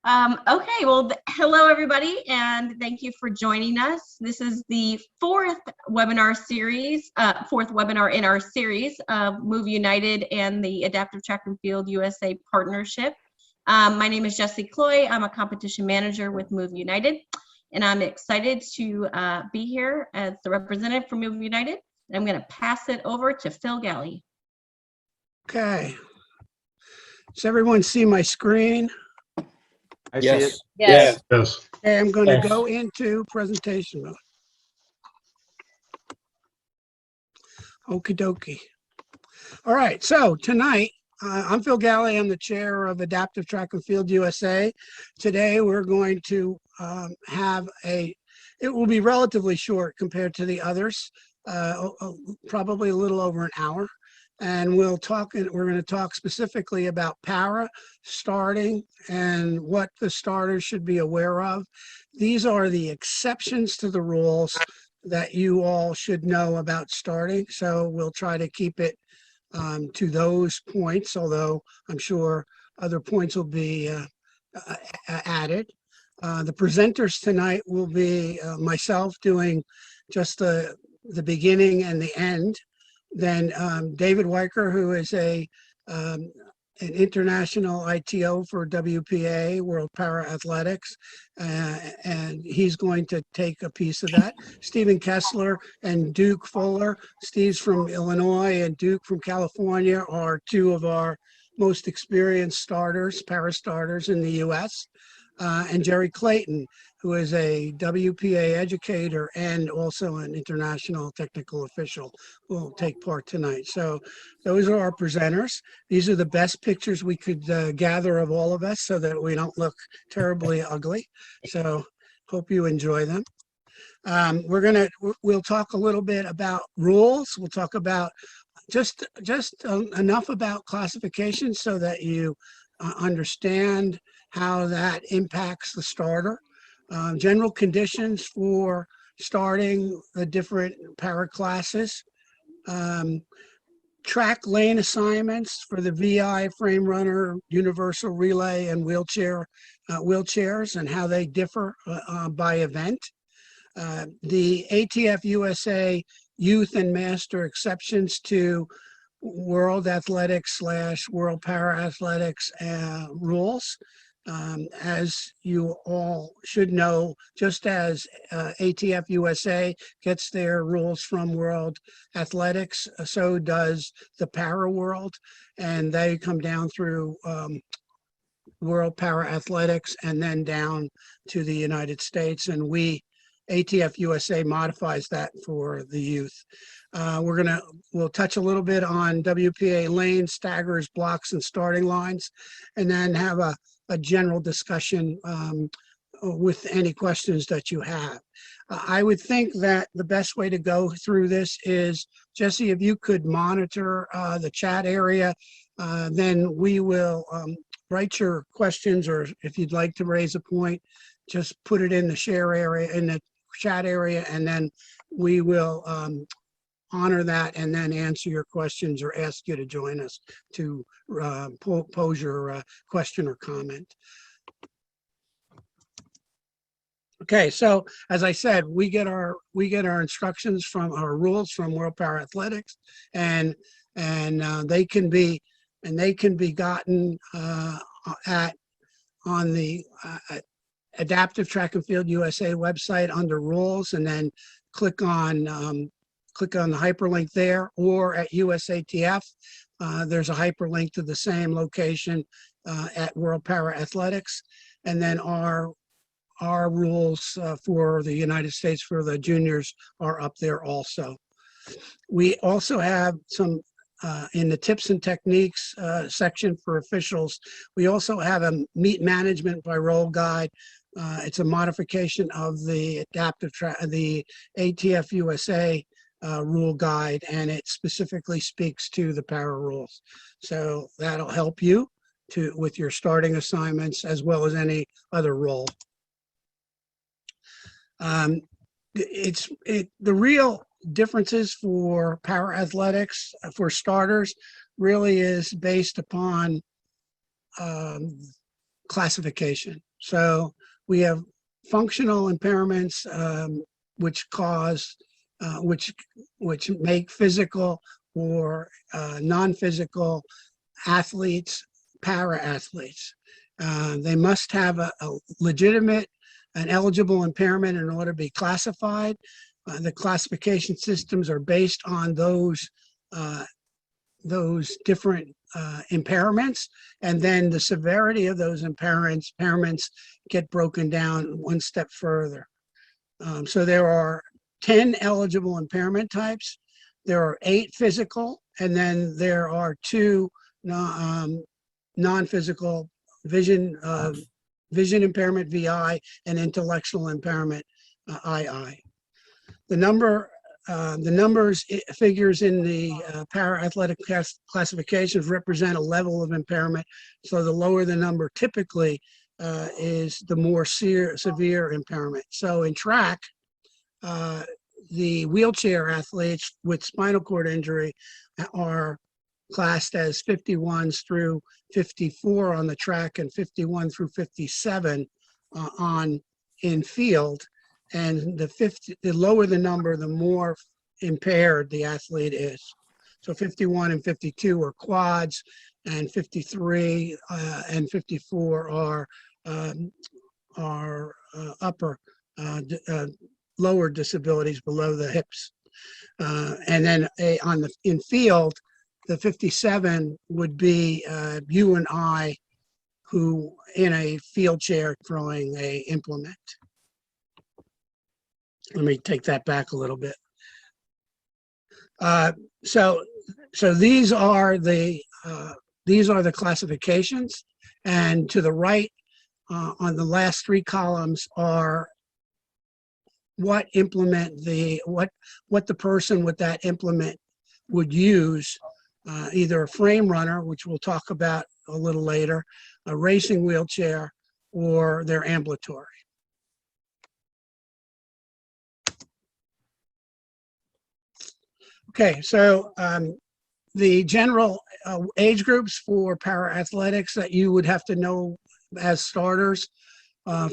Okay, well, hello everybody, and thank you for joining us. This is the fourth webinar in our series of Move United and the Adaptive Track and Field USA partnership. My name is Jessie Cloy. I'm a competition manager with Move United, and I'm excited to be here as the representative for Move United. I'm going to pass it over to Phil Galley. Okay. Does everyone see my screen? I see it. Yes. Yes. Okay, I'm going to go into presentation mode. Okie dokie. All right, so tonight, I'm Phil Galley. I'm the chair of Adaptive Track and Field USA. Today, we're going to it will be relatively short compared to the others, probably a little over an hour. And we're going to talk specifically about para starting and what the starters should be aware of. These are the exceptions to the rules that you all should know about starting. So we'll try to keep it to those points, although I'm sure other points will be added. The presenters tonight will be myself doing just the beginning and the end. Then David Weicker, who is an international ITO for WPA, World Para Athletics, and he's going to take a piece of that. Stephen Kessler and Duke Fuller. Steve's from Illinois and Duke from California are two of our most experienced starters, para starters in the U.S. And Jerry Clayton, who is a WPA educator and also an international technical official, will take part tonight. So those are our presenters. These are the best pictures we could gather of all of us so that we don't look terribly ugly. So hope you enjoy them. We'll talk a little bit about rules. We'll talk about just enough about classification so that you understand how that impacts the starter. General conditions for starting the different para classes. Track lane assignments for the VI, frame runner, universal relay, and wheelchairs and how they differ by event. The ATF USA youth and master exceptions to World Athletics / World Para Athletics rules. As you all should know, just as ATF USA gets their rules from World Athletics, so does the Para World, and they come down through World Para Athletics and then down to the United States, and ATF USA modifies that for the youth. We'll touch a little bit on WPA lanes, staggers, blocks, and starting lines, and then have a general discussion with any questions that you have. I would think that the best way to go through this is, Jesse, if you could monitor the chat area, then we will write your questions, or if you'd like to raise a point, just put it in the share area, in the chat area, and then we will honor that and then answer your questions or ask you to join us to pose your question or comment. Okay, so as I said, we get our instructions from our rules from World Para Athletics, and they can be gotten on the Adaptive Track and Field USA website under rules, and then click on the hyperlink there, or at USATF. There's a hyperlink to the same location at World Para Athletics, and then our rules for the United States for the juniors are up there also. We also have some in the tips and techniques section for officials. We also have a meet management by role guide. It's a modification of the the ATF USA rule guide, and it specifically speaks to the para rules. So that'll help you with your starting assignments as well as any other role. The real differences for para athletics for starters really is based upon classification. So we have functional impairments, which cause, which make physical or non-physical athletes, para-athletes. They must have a legitimate and eligible impairment in order to be classified. The classification systems are based on those different impairments, and then the severity of those impairments get broken down one step further. So there are 10 eligible impairment types. There are 8 physical, and then there are 2 non-physical vision impairment, VI, and intellectual impairment, II. The numbers figures in the para-athletic classifications represent a level of impairment. So the lower the number typically is the more severe impairment. So in track, the wheelchair athletes with spinal cord injury are classed as 51s through 54 on the track and 51 through 57 in field. And the lower the number, the more impaired the athlete is. So 51 and 52 are quads, and 53 and 54 are upper, lower disabilities below the hips. And then in field, the 57 would be you and I, who in a field chair throwing a implement. Let me take that back a little bit. So these are the classifications, and to the right on the last 3 columns are what implement what the person with that implement would use, either a frame runner, which we'll talk about a little later, a racing wheelchair, or their ambulatory. Okay, so the general age groups for para-athletics that you would have to know as starters,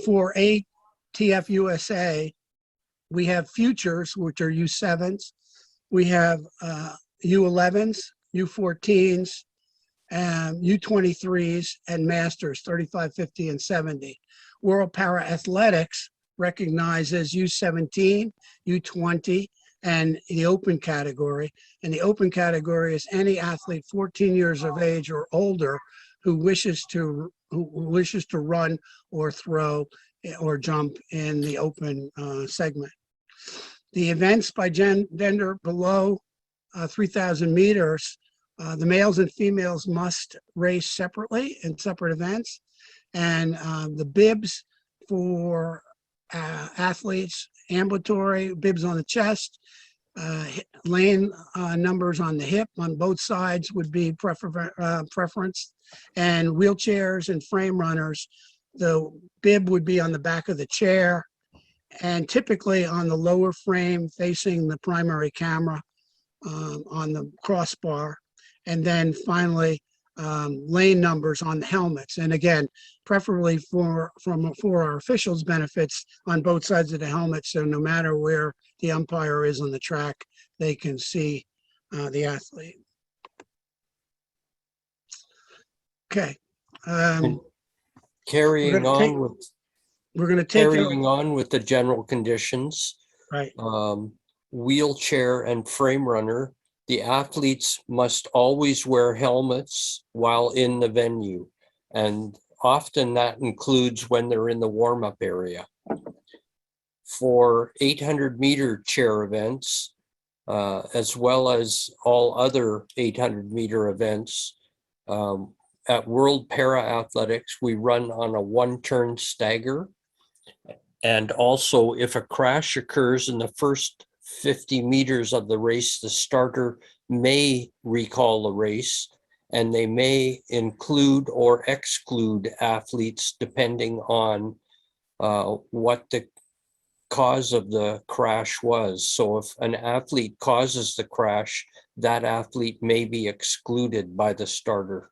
for ATF USA, we have futures, which are U7s. We have U11s, U14s, U23s, and masters, 35, 50, and 70. World Para-Athletics recognizes U17, U20, and the open category. And the open category is any athlete 14 years of age or older who wishes to run or throw or jump in the open segment. The events by gender below 3,000 meters, the males and females must race separately in separate events. And the bibs for athletes, ambulatory, bibs on the chest, lane numbers on the hip on both sides would be preference. And wheelchairs and frame runners, the bib would be on the back of the chair, and typically on the lower frame facing the primary camera on the crossbar. And then finally, lane numbers on the helmets. And again, preferably for our officials' benefits, on both sides of the helmet, so no matter where the umpire is on the track, they can see the athlete. Okay. Carrying on with the general conditions, right? Wheelchair and frame runner, the athletes must always wear helmets while in the venue, and often that includes when they're in the warm-up area. For 800-meter chair events, as well as all other 800-meter events, at World Para Athletics, we run on a 1-turn stagger. And also, if a crash occurs in the first 50 meters of the race, the starter may recall the race, and they may include or exclude athletes depending on what the cause of the crash was. So if an athlete causes the crash, that athlete may be excluded by the starter.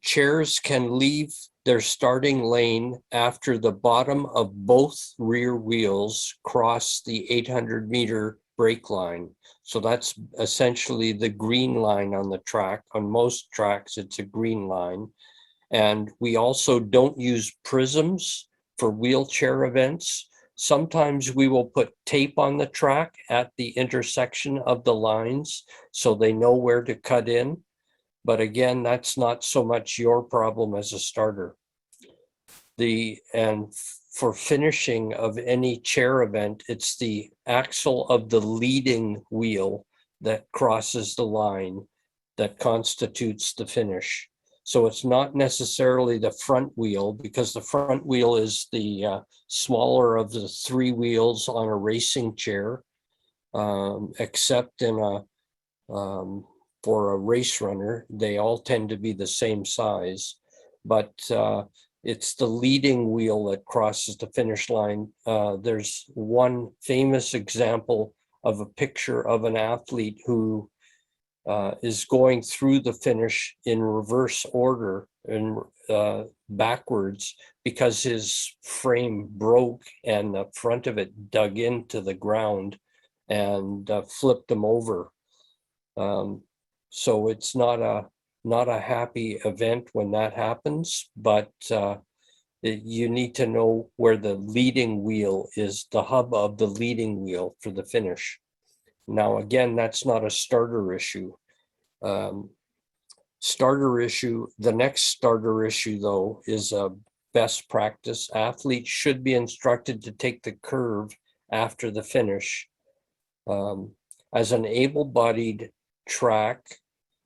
Chairs can leave their starting lane after the bottom of both rear wheels cross the 800-meter brake line. So that's essentially the green line on the track. On most tracks, it's a green line. And we also don't use prisms for wheelchair events. Sometimes we will put tape on the track at the intersection of the lines so they know where to cut in. But again, that's not so much your problem as a starter. And for finishing of any chair event, it's the axle of the leading wheel that crosses the line that constitutes the finish. So it's not necessarily the front wheel, because the front wheel is the smaller of the three wheels on a racing chair, except in for a race runner, they all tend to be the same size, but it's the leading wheel that crosses the finish line. There's one famous example of a picture of an athlete who is going through the finish in reverse order and backwards because his frame broke and the front of it dug into the ground and flipped him over. So it's not a happy event when that happens, but you need to know where the leading wheel is, the hub of the leading wheel for the finish. Now, again, that's not a starter issue. The next starter issue, though, is a best practice. Athletes should be instructed to take the curve after the finish. As an able-bodied track,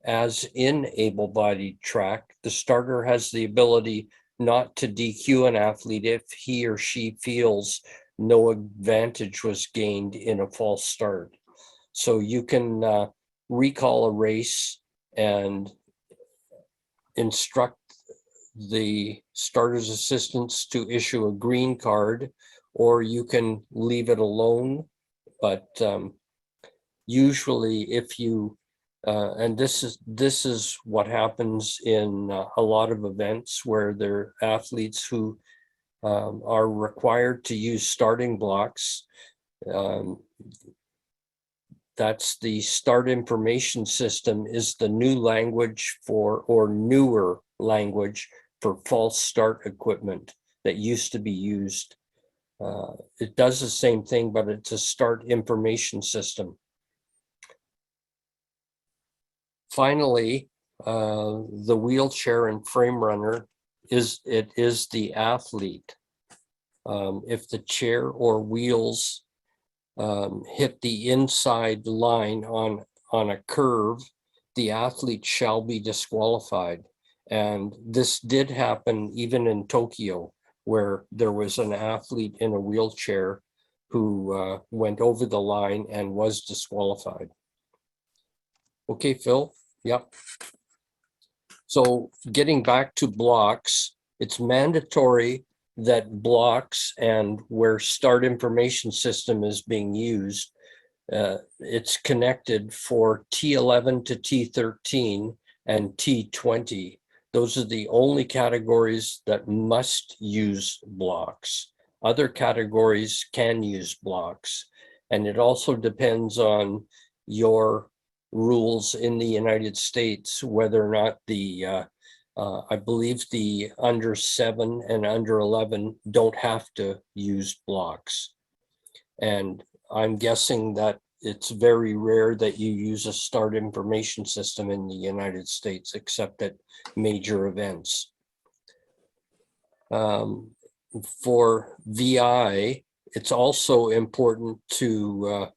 as in able-bodied track, the starter has the ability not to DQ an athlete if he or she feels no advantage was gained in a false start. So you can recall a race and instruct the starter's assistants to issue a green card, or you can leave it alone. But usually if you, and this is what happens in a lot of events where there are athletes who are required to use starting blocks. That's the start information system is the new language for, or newer language for false start equipment that used to be used. It does the same thing, but it's a start information system. Finally, the wheelchair and frame runner is the athlete. If the chair or wheels hit the inside line on a curve, the athlete shall be disqualified. And this did happen even in Tokyo, where there was an athlete in a wheelchair who went over the line and was disqualified. Okay, Phil. Yep. So getting back to blocks, it's mandatory that blocks and where start information system is being used, it's connected for T11 to T13 and T20. Those are the only categories that must use blocks. Other categories can use blocks. And it also depends on your rules in the United States, whether or not the I believe the under 7 and under 11 don't have to use blocks. And I'm guessing that it's very rare that you use a start information system in the United States, except at major events. For VI, it's also important to,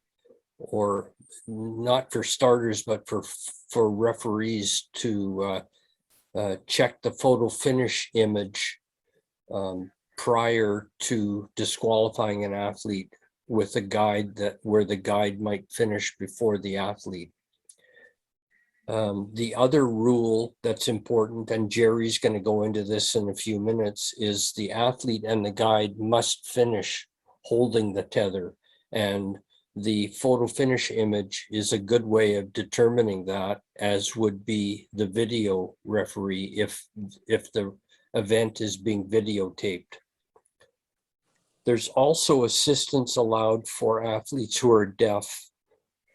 or not for starters, but for referees to check the photo finish image prior to disqualifying an athlete with a guide where the guide might finish before the athlete. The other rule that's important, and Jerry's going to go into this in a few minutes, is the athlete and the guide must finish holding the tether. And the photo finish image is a good way of determining that, as would be the video referee if the event is being videotaped. There's also assistance allowed for athletes who are deaf,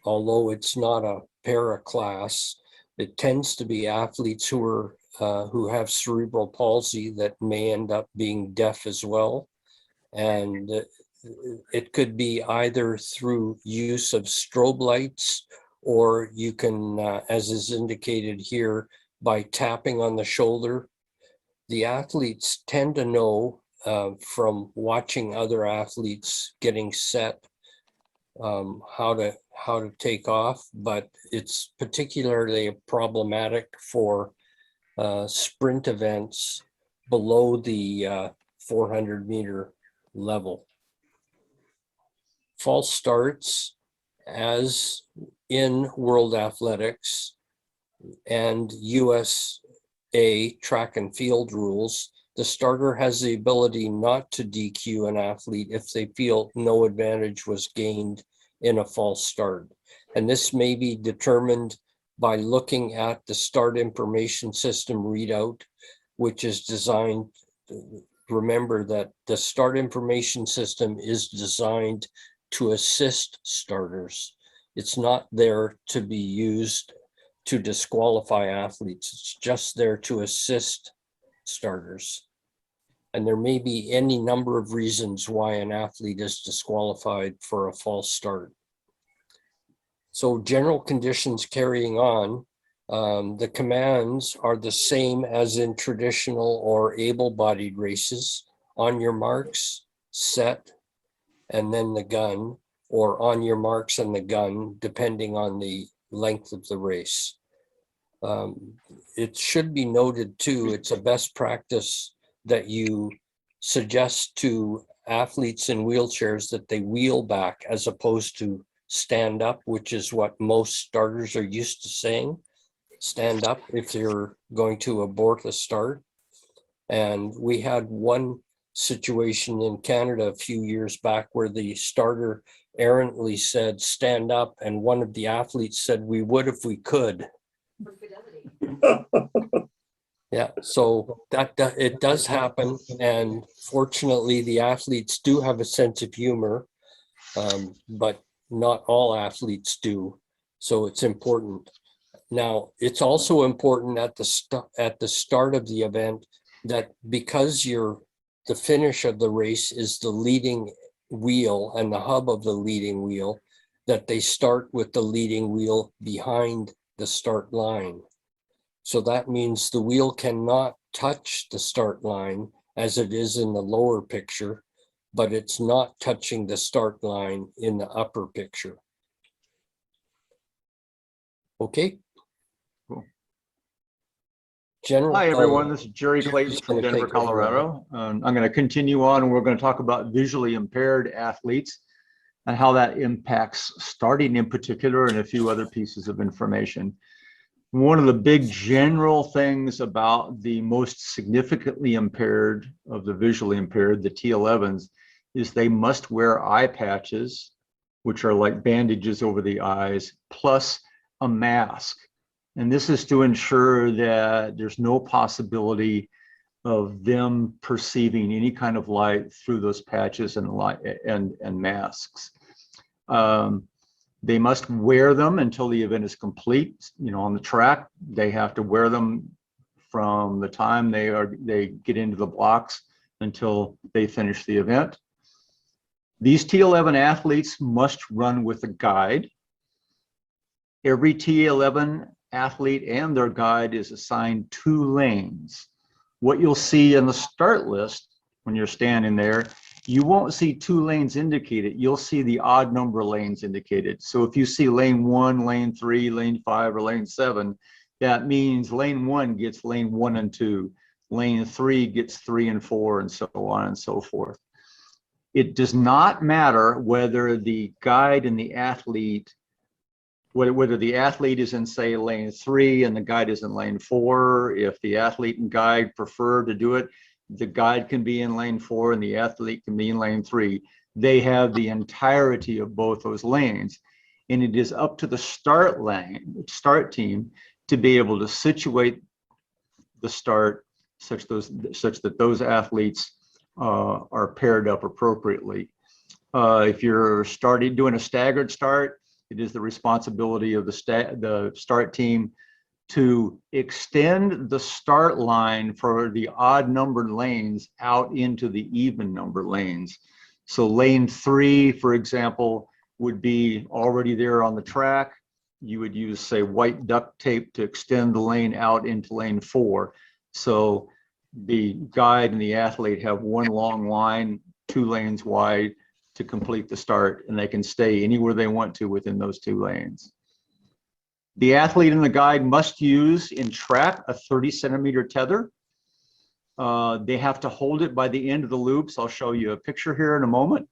although it's not a para class. It tends to be athletes who have cerebral palsy that may end up being deaf as well. And it could be either through use of strobe lights, or you can, as is indicated here, by tapping on the shoulder. The athletes tend to know from watching other athletes getting set how to take off, but it's particularly problematic for sprint events below the 400-meter level. False starts, as in World Athletics and USA track and field rules, the starter has the ability not to DQ an athlete if they feel no advantage was gained in a false start. And this may be determined by looking at the start information system readout, which is designed, remember that the start information system is designed to assist starters. It's not there to be used to disqualify athletes. It's just there to assist starters. And there may be any number of reasons why an athlete is disqualified for a false start. So general conditions carrying on, the commands are the same as in traditional or able-bodied races: on your marks, set, and then the gun, or on your marks and the gun, depending on the length of the race. It should be noted too, it's a best practice that you suggest to athletes in wheelchairs that they wheel back as opposed to stand up, which is what most starters are used to saying. Stand up if you're going to abort a start. And we had one situation in Canada a few years back where the starter errantly said, stand up, and one of the athletes said, we would if we could. Yeah, so that it does happen, and fortunately the athletes do have a sense of humor, but not all athletes do, so it's important. Now, it's also important at the start of the event that because the finish of the race is the leading wheel and the hub of the leading wheel, that they start with the leading wheel behind the start line. So that means the wheel cannot touch the start line as it is in the lower picture, but it's not touching the start line in the upper picture. Okay. Cool. General, Hi, everyone. This is Jerry Jerry's Clayton from gonna Denver, take over. Colorado. I'm going to continue on, and we're going to talk about visually impaired athletes and how that impacts starting in particular, and a few other pieces of information. One of the big general things about the most significantly impaired of the visually impaired, the T11s, is they must wear eye patches, which are like bandages over the eyes, plus a mask. And this is to ensure that there's no possibility of them perceiving any kind of light through those patches and light and masks. They must wear them until the event is complete. You know, on the track, they have to wear them from the time they get into the blocks until they finish the event. These T11 athletes must run with a guide. Every T11 athlete and their guide is assigned 2 lanes. What you'll see in the start list when you're standing there, you won't see 2 lanes indicated. You'll see the odd number of lanes indicated. So if you see lane 1, lane 3, lane 5, or lane 7, that means lane 1 gets lane 1 and 2. Lane 3 gets 3 and 4, and so on and so forth. It does not matter whether the guide and the athlete, whether the athlete is in, say, lane 3 and the guide is in lane 4. If the athlete and guide prefer to do it, the guide can be in lane 4 and the athlete can be in lane 3. they have the entirety of both those lanes. And it is up to the start team to be able to situate the start such that those athletes are paired up appropriately. If you're doing a staggered start, it is the responsibility of the start team to extend the start line for the odd numbered lanes out into the even number lanes. So lane 3, for example, would be already there on the track. You would use, say, white duct tape to extend the lane out into lane 4. So the guide and the athlete have one long line, 2 lanes wide to complete the start, and they can stay anywhere they want to within those 2 lanes. The athlete and the guide must use in track a 30-centimeter tether. They have to hold it by the end of the loops. I'll show you a picture here in a moment.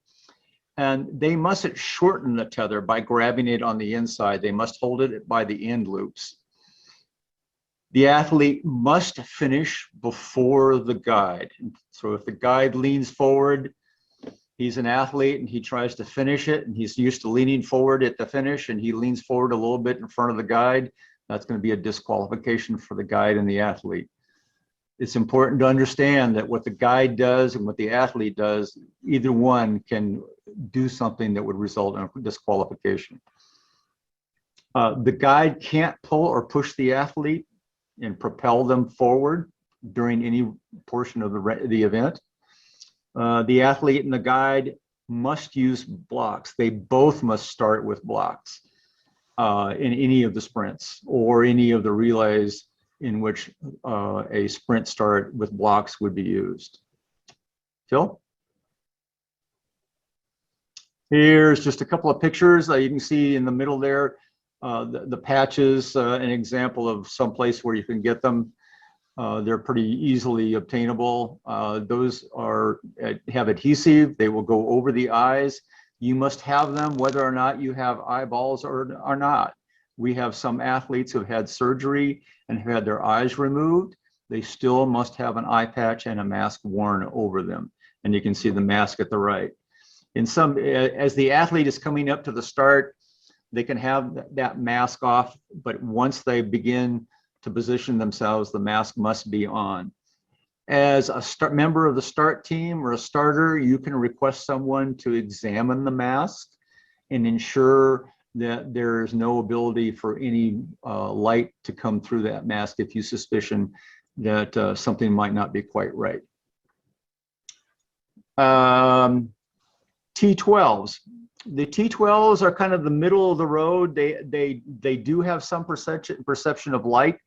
And they mustn't shorten the tether by grabbing it on the inside. They must hold it by the end loops. The athlete must finish before the guide. So if the guide leans forward, he's an athlete and he tries to finish it, and he's used to leaning forward at the finish, and he leans forward a little bit in front of the guide, that's going to be a disqualification for the guide and the athlete. It's important to understand that what the guide does and what the athlete does, either one can do something that would result in a disqualification. The guide can't pull or push the athlete and propel them forward during any portion of the event. The athlete and the guide must use blocks. They both must start with blocks in any of the sprints or any of the relays in which a sprint start with blocks would be used. Phil? Here's just a couple of pictures. You can see in the middle there, the patches, an example of some place where you can get them. They're pretty easily obtainable. Those have adhesive. They will go over the eyes. You must have them whether or not you have eyeballs or not. We have some athletes who have had surgery and have had their eyes removed. They still must have an eye patch and a mask worn over them. And you can see the mask at the right. As the athlete is coming up to the start, they can have that mask off, but once they begin to position themselves, the mask must be on. As a member of the start team or a starter, you can request someone to examine the mask and ensure that there is no ability for any light to come through that mask if you suspicion that something might not be quite right. T12s. The T12s are kind of the middle of the road. They do have some perception of light,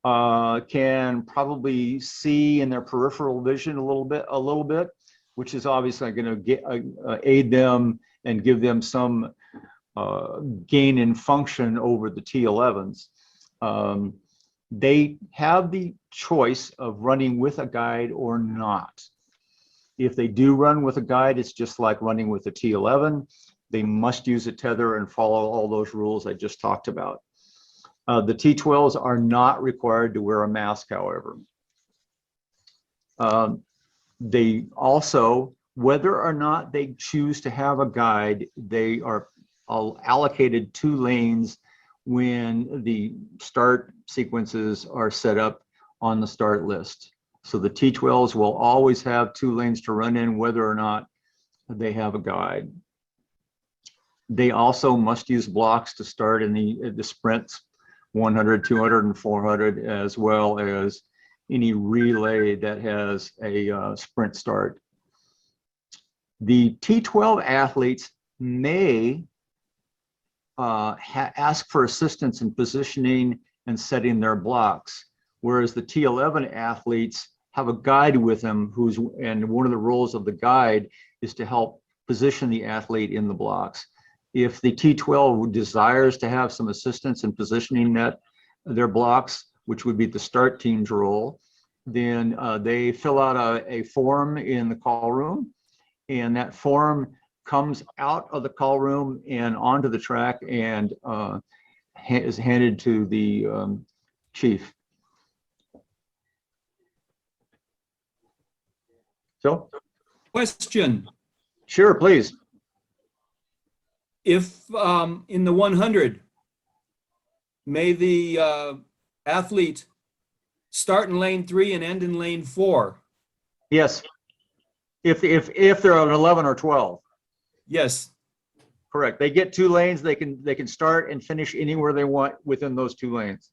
can probably see in their peripheral vision a little bit, which is obviously going to aid them and give them some gain in function over the T11s. They have the choice of running with a guide or not. If they do run with a guide, it's just like running with a T11. They must use a tether and follow all those rules I just talked about. The T12s are not required to wear a mask, however. They also, whether or not they choose to have a guide, they are allocated 2 lanes when the start sequences are set up on the start list. So the T12s will always have 2 lanes to run in, whether or not they have a guide. They also must use blocks to start in the sprints, 100, 200, and 400, as well as any relay that has a sprint start. The T12 athletes may ask for assistance in positioning and setting their blocks, whereas the T11 athletes have a guide with them and one of the roles of the guide is to help position the athlete in the blocks. If the T12 desires to have some assistance in positioning their blocks, which would be the start team's role, then they fill out a form in the call room, and that form comes out of the call room and onto the track and is handed to the chief. Phil? Question. Sure, please. If in the 100, may the athlete start in lane 3 and end in lane 4? Yes. If they're on 11 or 12. Yes. Correct. They get 2 lanes. They can start and finish anywhere they want within those 2 lanes.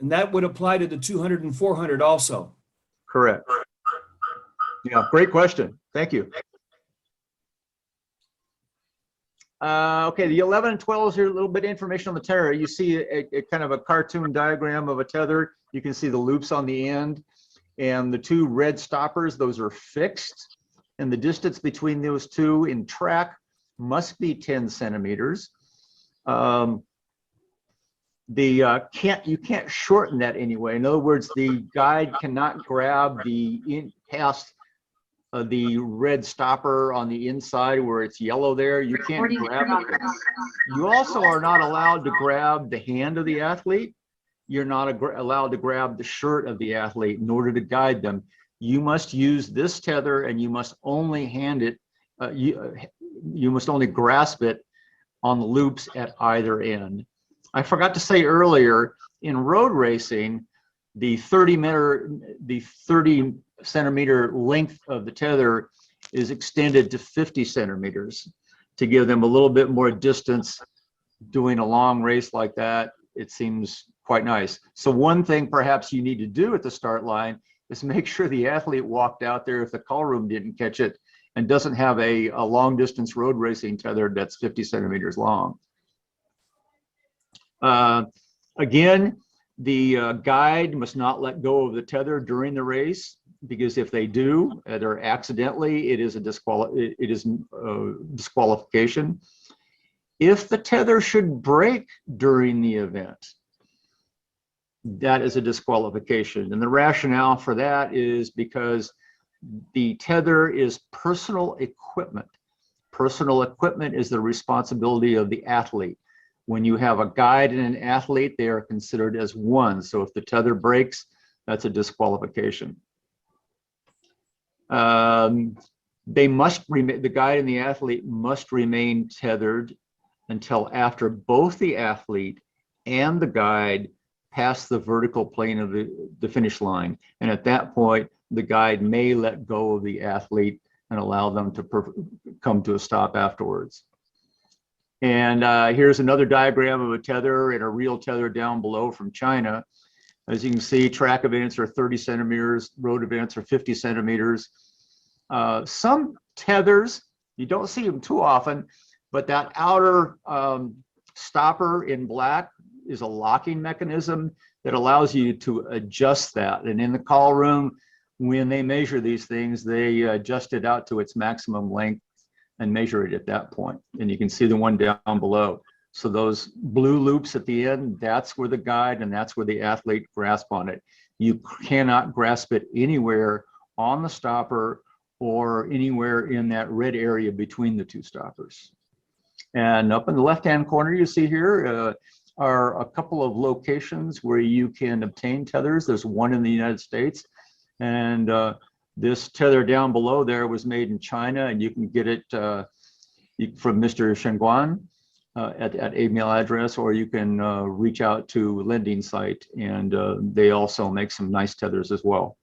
And that would apply to the 200 and 400 also. Correct. Yeah, great question. Thank you. Okay, the 11 and 12 is here, a little bit of information on the tether. You see a kind of a cartoon diagram of a tether. You can see the loops on the end, and the 2 red stoppers, those are fixed. And the distance between those 2 in track must be 10 centimeters. You can't shorten that anyway. In other words, the guide cannot grab past the red stopper on the inside where it's yellow there. You can't grab it. You also are not allowed to grab the hand of the athlete. You're not allowed to grab the shirt of the athlete in order to guide them. You must use this tether, and you must only hand it, you must only grasp it on the loops at either end. I forgot to say earlier, in road racing, the 30 centimeter length of the tether is extended to 50 centimeters to give them a little bit more distance. Doing a long race like that, it seems quite nice. So one thing perhaps you need to do at the start line is make sure the athlete walked out there, if the call room didn't catch it, and doesn't have a long distance road racing tether that's 50 centimeters long. Again, the guide must not let go of the tether during the race, because if they do, or accidentally, it is a disqualification. If the tether should break during the event, that is a disqualification. And the rationale for that is because the tether is personal equipment. Personal equipment is the responsibility of the athlete. When you have a guide and an athlete, they are considered as one. So if the tether breaks, that's a disqualification. They must remain, the guide and the athlete must remain tethered until after both the athlete and the guide pass the vertical plane of the finish line. And at that point, the guide may let go of the athlete and allow them to come to a stop afterwards. And here's another diagram of a tether and a real tether down below from China. As you can see, track events are 30 centimeters, road events are 50 centimeters. Some tethers, you don't see them too often, but that outer stopper in black is a locking mechanism that allows you to adjust that. And in the call room, when they measure these things, they adjust it out to its maximum length and measure it at that point. And you can see the one down below. So those blue loops at the end, that's where the guide and that's where the athlete grasp on it. You cannot grasp it anywhere on the stopper or anywhere in that red area between the 2 stoppers. And up in the left-hand corner, you see here are a couple of locations where you can obtain tethers. There's one in the United States, and this tether down below there was made in China, and you can get it from Mr. Shengguan at email address, or you can reach out to Lending Site, and they also make some nice tethers as well.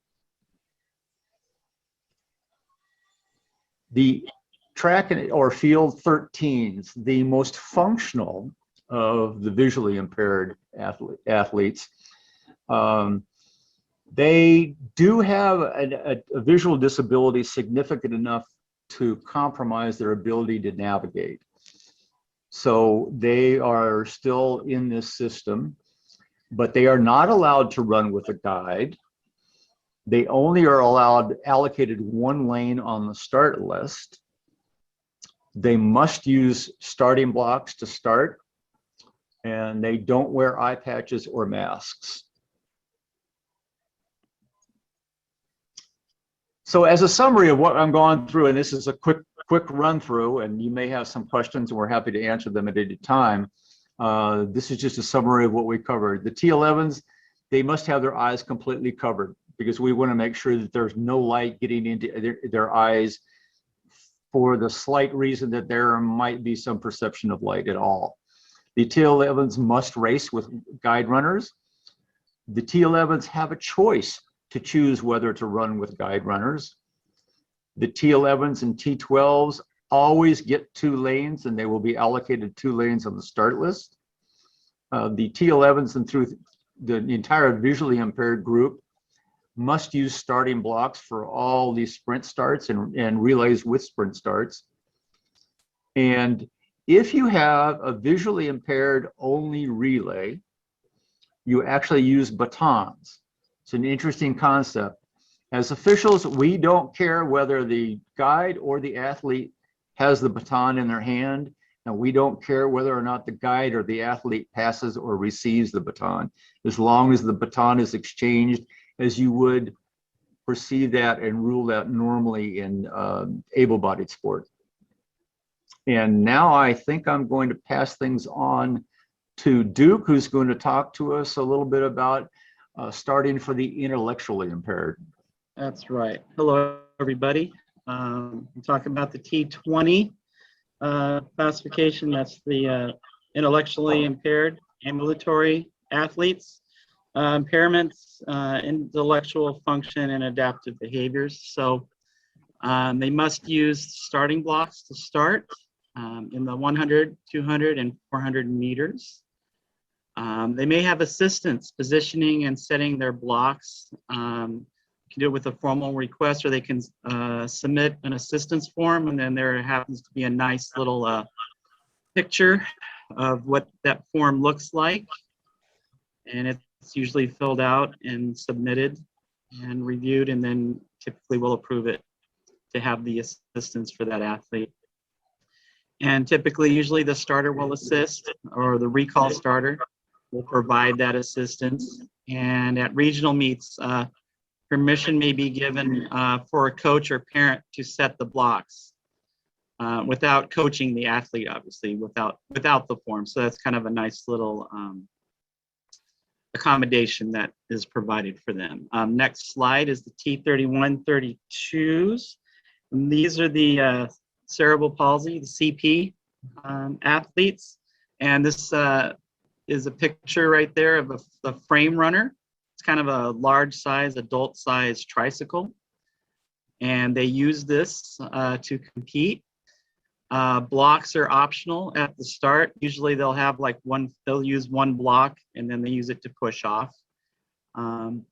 The track or field 13s, the most functional of the visually impaired athletes, they do have a visual disability significant enough to compromise their ability to navigate. So they are still in this system, but they are not allowed to run with a guide. They only are allocated 1 lane on the start list. They must use starting blocks to start, and they don't wear eye patches or masks. So as a summary of what I'm going through, and this is a quick run through, and you may have some questions and we're happy to answer them at any time. This is just a summary of what we covered. The T11s, they must have their eyes completely covered because we want to make sure that there's no light getting into their eyes for the slight reason that there might be some perception of light at all. The T11s must race with guide runners. The T11s have a choice to choose whether to run with guide runners. The T11s and T12s always get 2 lanes, and they will be allocated 2 lanes on the start list. The T11s and through the entire visually impaired group must use starting blocks for all these sprint starts and relays with sprint starts. And if you have a visually impaired only relay, you actually use batons. It's an interesting concept. As officials, we don't care whether the guide or the athlete has the baton in their hand, and we don't care whether or not the guide or the athlete passes or receives the baton, as long as the baton is exchanged as you would perceive that and rule that normally in able-bodied sport. And now I think I'm going to pass things on to Duke, who's going to talk to us a little bit about starting for the intellectually impaired. That's right. Hello, everybody. We'll talk about the T20 classification. That's the intellectually impaired ambulatory athletes. Impairments, intellectual function, and adaptive behaviors. So they must use starting blocks to start in the 100, 200, and 400 meters. They may have assistance positioning and setting their blocks. You can do it with a formal request, or they can submit an assistance form, and then there happens to be a nice little picture of what that form looks like. And it's usually filled out and submitted and reviewed, and then typically we'll approve it to have the assistance for that athlete. And typically, usually the starter will assist, or the recall starter will provide that assistance. And at regional meets, permission may be given for a coach or parent to set the blocks without coaching the athlete, obviously, without the form. So that's kind of a nice little accommodation that is provided for them. Next slide is the T3132s. And these are the cerebral palsy, the CP athletes. And this is a picture right there of the frame runner. It's kind of a large size, adult size tricycle. And they use this to compete. Blocks are optional at the start. Usually they'll have like they'll use one block and then they use it to push off. And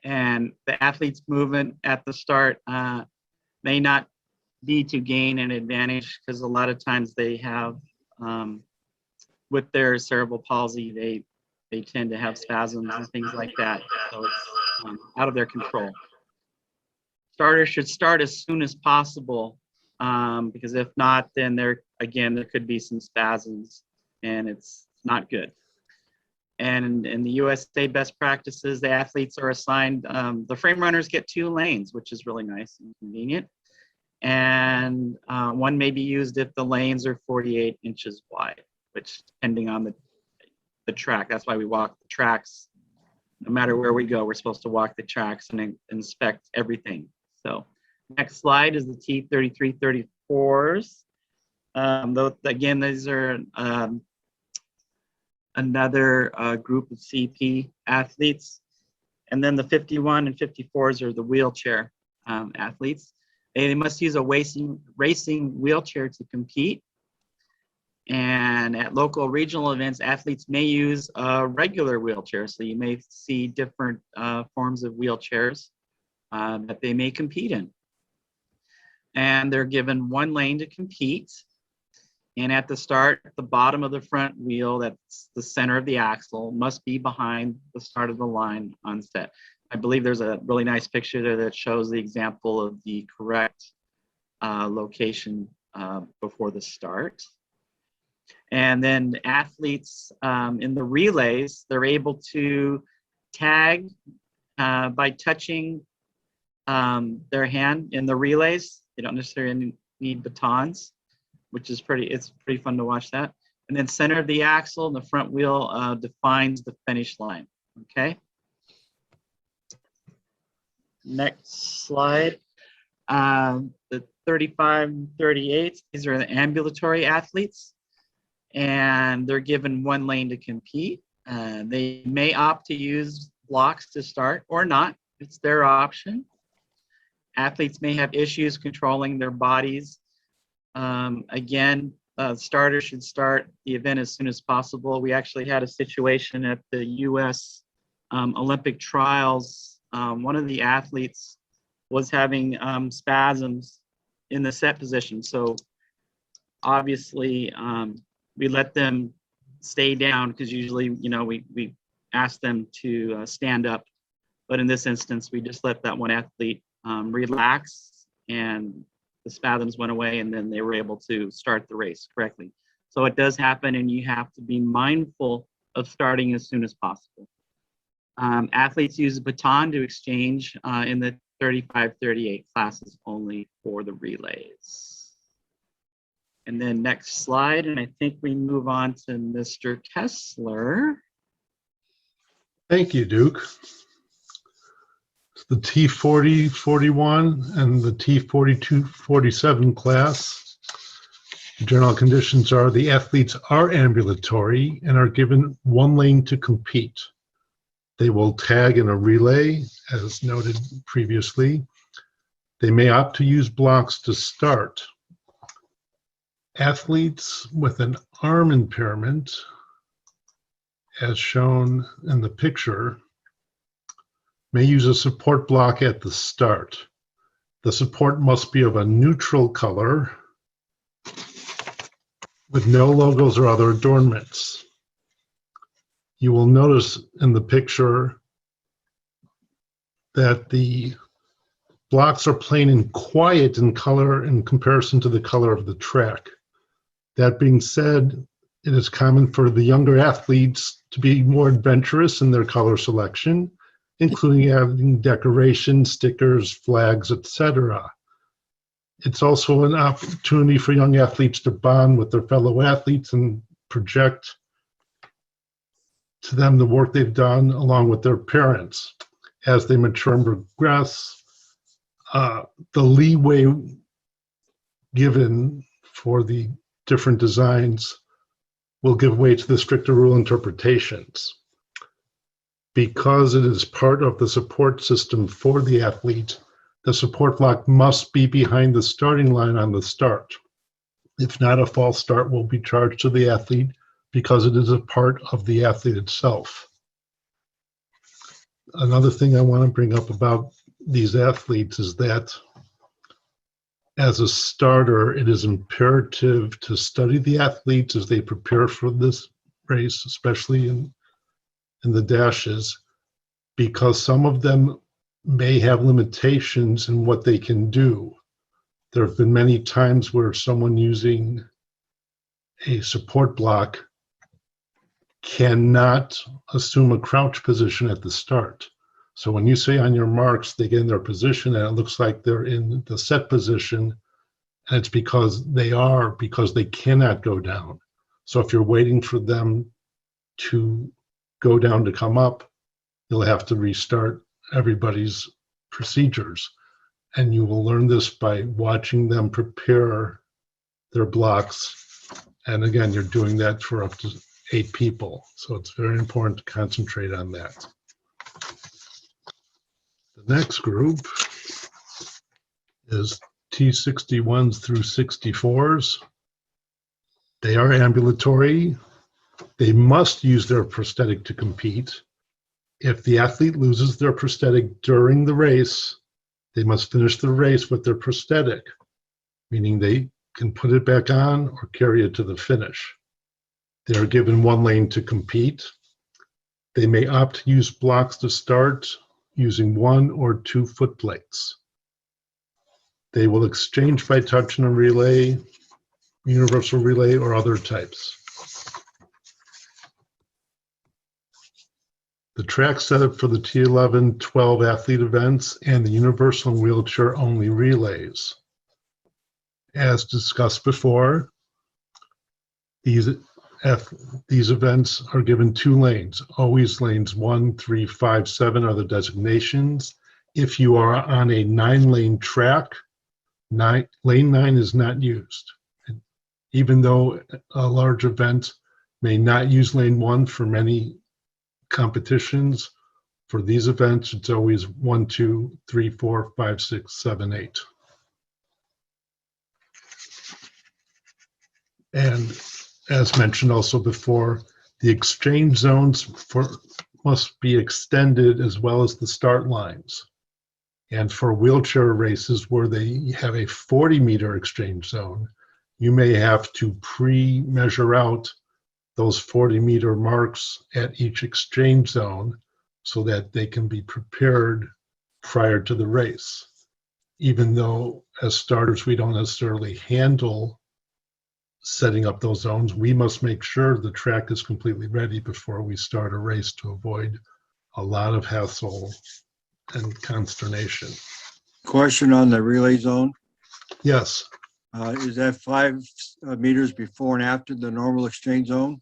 the athlete's movement at the start may not be to gain an advantage, because a lot of times they have, with their cerebral palsy, they tend to have spasms and things like that. So it's out of their control. Starters should start as soon as possible, because if not, then there could be some spasms, and it's not good. And in the USA best practices, the athletes are assigned, the frame runners get 2 lanes, which is really nice and convenient. And one may be used if the lanes are 48 inches wide, which depending on the track, that's why we walk the tracks. No matter where we go, we're supposed to walk the tracks and inspect everything. So next slide is the T3334s. Again, these are another group of CP athletes. And then the 51 and 54s are the wheelchair athletes. They must use a racing wheelchair to compete. And at local regional events, athletes may use a regular wheelchair. So you may see different forms of wheelchairs that they may compete in. And they're given 1 lane to compete. And at the start, the bottom of the front wheel, that's the center of the axle, must be behind the start of the line on set. I believe there's a really nice picture there that shows the example of the correct location before the start. And then athletes in the relays, they're able to tag by touching their hand in the relays. They don't necessarily need batons, which is it's pretty fun to watch that. And then center of the axle and the front wheel defines the finish line, okay? Next slide. The 35 and 38, these are the ambulatory athletes, and they're given one lane to compete. They may opt to use blocks to start or not. It's their option. Athletes may have issues controlling their bodies. Again, starters should start the event as soon as possible. We actually had a situation at the US Olympic trials. One of the athletes was having spasms in the set position. So obviously we let them stay down because usually, we ask them to stand up. But in this instance, we just let that one athlete relax, and the spasms went away, and then they were able to start the race correctly. So it does happen, and you have to be mindful of starting as soon as possible. Athletes use a baton to exchange in the 35-38 classes only for the relays. And then next slide, and I think we move on to Mr. Kessler. Thank you, Duke. The T40-41 and the T42-47 class. The general conditions are the athletes are ambulatory and are given one lane to compete. They will tag in a relay, as noted previously. They may opt to use blocks to start. Athletes with an arm impairment, as shown in the picture, may use a support block at the start. The support must be of a neutral color with no logos or other adornments. You will notice in the picture that the blocks are plain and quiet in color in comparison to the color of the track. That being said, it is common for the younger athletes to be more adventurous in their color selection, including adding decorations, stickers, flags, etc. It's also an opportunity for young athletes to bond with their fellow athletes and project to them the work they've done along with their parents. As they mature and progress, the leeway given for the different designs will give way to the stricter rule interpretations. Because it is part of the support system for the athlete, the support block must be behind the starting line on the start. If not, a false start will be charged to the athlete because it is a part of the athlete itself. Another thing I want to bring up about these athletes is that as a starter, it is imperative to study the athletes as they prepare for this race, especially in the dashes, because some of them may have limitations in what they can do. There have been many times where someone using a support block cannot assume a crouch position at the start. So when you say on your marks, they get in their position and it looks like they're in the set position, and it's because they cannot go down. So if you're waiting for them to go down to come up, you'll have to restart everybody's procedures. And you will learn this by watching them prepare their blocks. And again, you're doing that for up to 8 people. So it's very important to concentrate on that. The next group is T61s through 64s. They are ambulatory. They must use their prosthetic to compete. If the athlete loses their prosthetic during the race, they must finish the race with their prosthetic, meaning they can put it back on or carry it to the finish. They are given one lane to compete. They may opt to use blocks to start using 1 or 2 foot plates. They will exchange by touch in a relay, universal relay, or other types. The track setup for the T11, 12 athlete events and the universal and wheelchair only relays. As discussed before, these events are given 2 lanes. Always lanes 1, 3, 5, 7 are the designations. If you are on a 9-lane track, Lane 9 is not used. Even though a large event may not use lane 1 for many competitions, for these events, it's always 1, 2, 3, 4, 5, 6, 7, 8. And as mentioned also before, the exchange zones must be extended as well as the start lines. And for wheelchair races where they have a 40-meter exchange zone, you may have to pre-measure out those 40-meter marks at each exchange zone so that they can be prepared prior to the race. Even though as starters, we don't necessarily handle setting up those zones, we must make sure the track is completely ready before we start a race to avoid a lot of hassle and consternation. Question on the relay zone. Yes, Is that 5 meters before and after the normal exchange zone?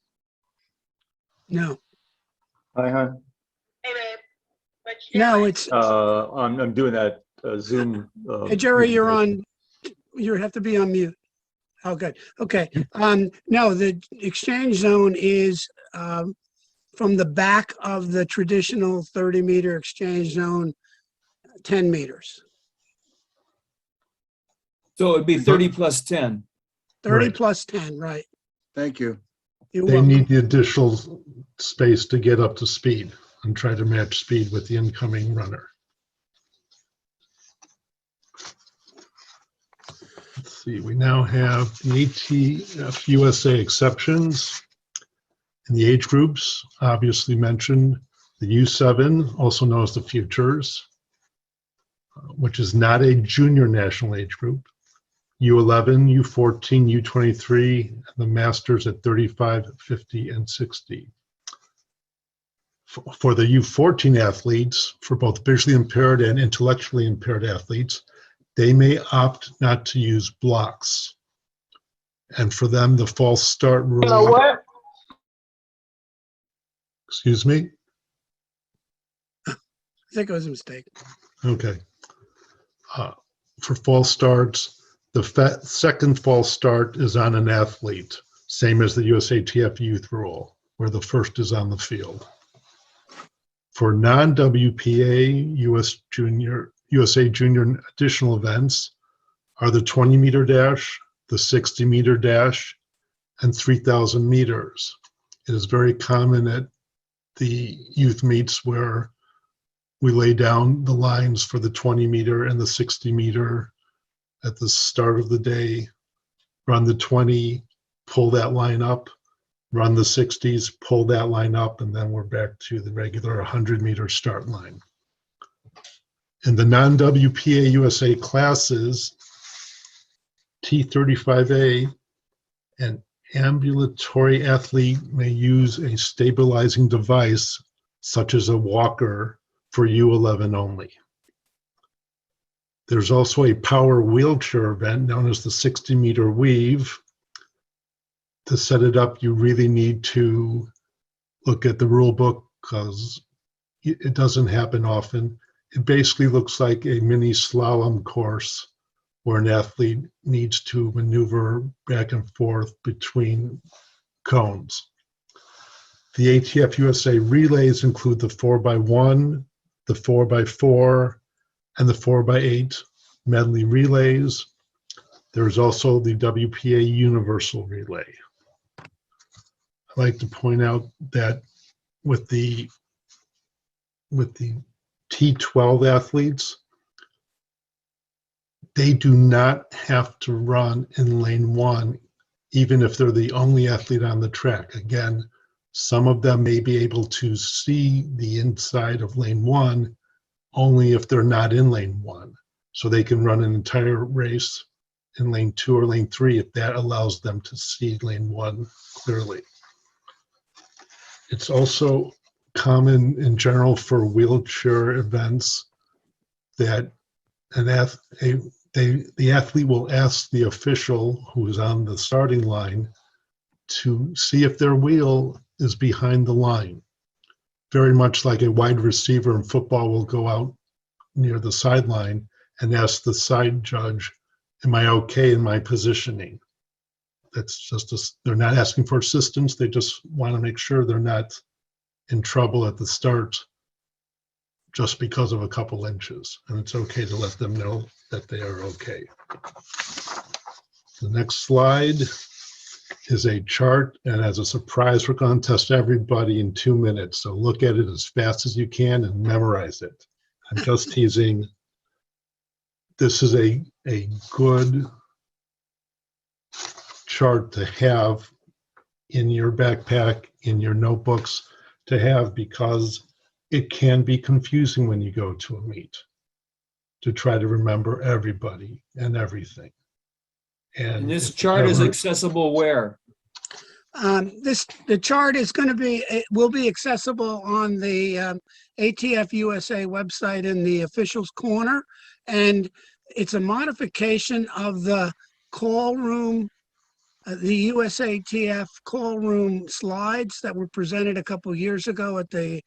No, Hi, hon. no, it's, I'm doing that Zoom. hey, Jerry, you're on, you have to be on mute. Oh, good. Okay. No, the exchange zone is from the back of the traditional 30-meter exchange zone, 10 meters. So it'd be 30 plus 10. 30 Right. plus 10, right. Thank you. You're they welcome. need the additional space to get up to speed and try to match speed with the incoming runner. Let's see, we now have the ATF USA exceptions and the age groups obviously mentioned. The U7, also known as the Futures, which is not a junior national age group. U11, U14, U23, and the Masters at 35, 50, and 60. For the U14 athletes, for both visually impaired and intellectually impaired athletes, they may opt not to use blocks. And for them, the false start rule. What? Excuse me? I think it was a mistake. Okay. For false starts, the second false start is on an athlete, same as the USATF youth rule, where the first is on the field. For non-WPA USA Junior additional events are the 20-meter dash, the 60-meter dash, and 3,000 meters. It is very common at the youth meets where we lay down the lines for the 20-meter and the 60-meter at the start of the day, run the 20, pull that line up, run the 60s, pull that line up, and then we're back to the regular 100-meter start line. In the non-WPA USA classes, T35A, an ambulatory athlete may use a stabilizing device such as a walker for U11 only. There's also a power wheelchair event known as the 60-meter weave. To set it up, you really need to look at the rule book because it doesn't happen often. It basically looks like a mini slalom course where an athlete needs to maneuver back and forth between cones. The ATF USA relays include the 4x1, the 4x4, and the 4x8 medley relays. There's also the WPA universal relay. I'd like to point out that with the T12 athletes, they do not have to run in lane 1, even if they're the only athlete on the track. Again, some of them may be able to see the inside of lane 1 only if they're not in lane 1. So they can run an entire race in lane 2 or lane 3 if that allows them to see lane 1 clearly. It's also common in general for wheelchair events that the athlete will ask the official who is on the starting line to see if their wheel is behind the line. Very much like a wide receiver in football will go out near the sideline and ask the side judge am I okay in my positioning? That's just, they're not asking for assistance. They just want to make sure they're not in trouble at the start just because of a couple inches. And it's okay to let them know that they are okay. The next slide is a chart, and as a surprise, we're going to test everybody in 2 minutes. So look at it as fast as you can and memorize it. I'm just teasing. This is a good chart to have in your backpack, in your notebooks to have, because it can be confusing when you go to a meet to try to remember everybody and everything. And this if chart is ever- accessible where? The chart is going to be, it will be accessible on the ATF USA website in the officials corner. And it's a modification of the call room, the USATF call room slides that were presented a couple years ago at the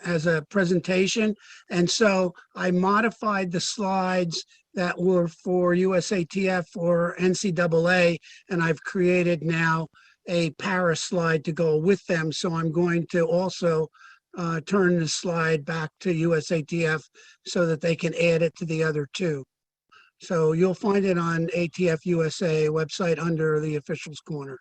as a presentation. And so I modified the slides that were for USATF or NCAA, and I've created now a para slide to go with them. So I'm going to also turn the slide back to USATF so that they can add it to the other two. So you'll find it on ATF USA website under the officials corner.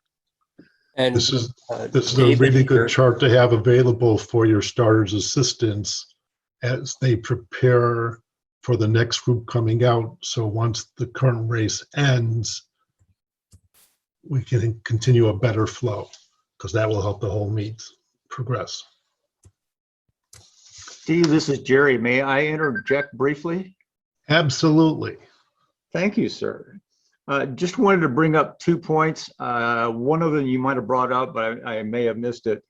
And This is a David really here- good chart to have available for your starters assistants as they prepare for the next group coming out. So once the current race ends, we can continue a better flow, because that will help the whole meet progress. Steve, this is Jerry. May I interject briefly? Absolutely. Thank you, sir. Just wanted to bring up 2 points. One of them you might have brought up, but I may have missed it.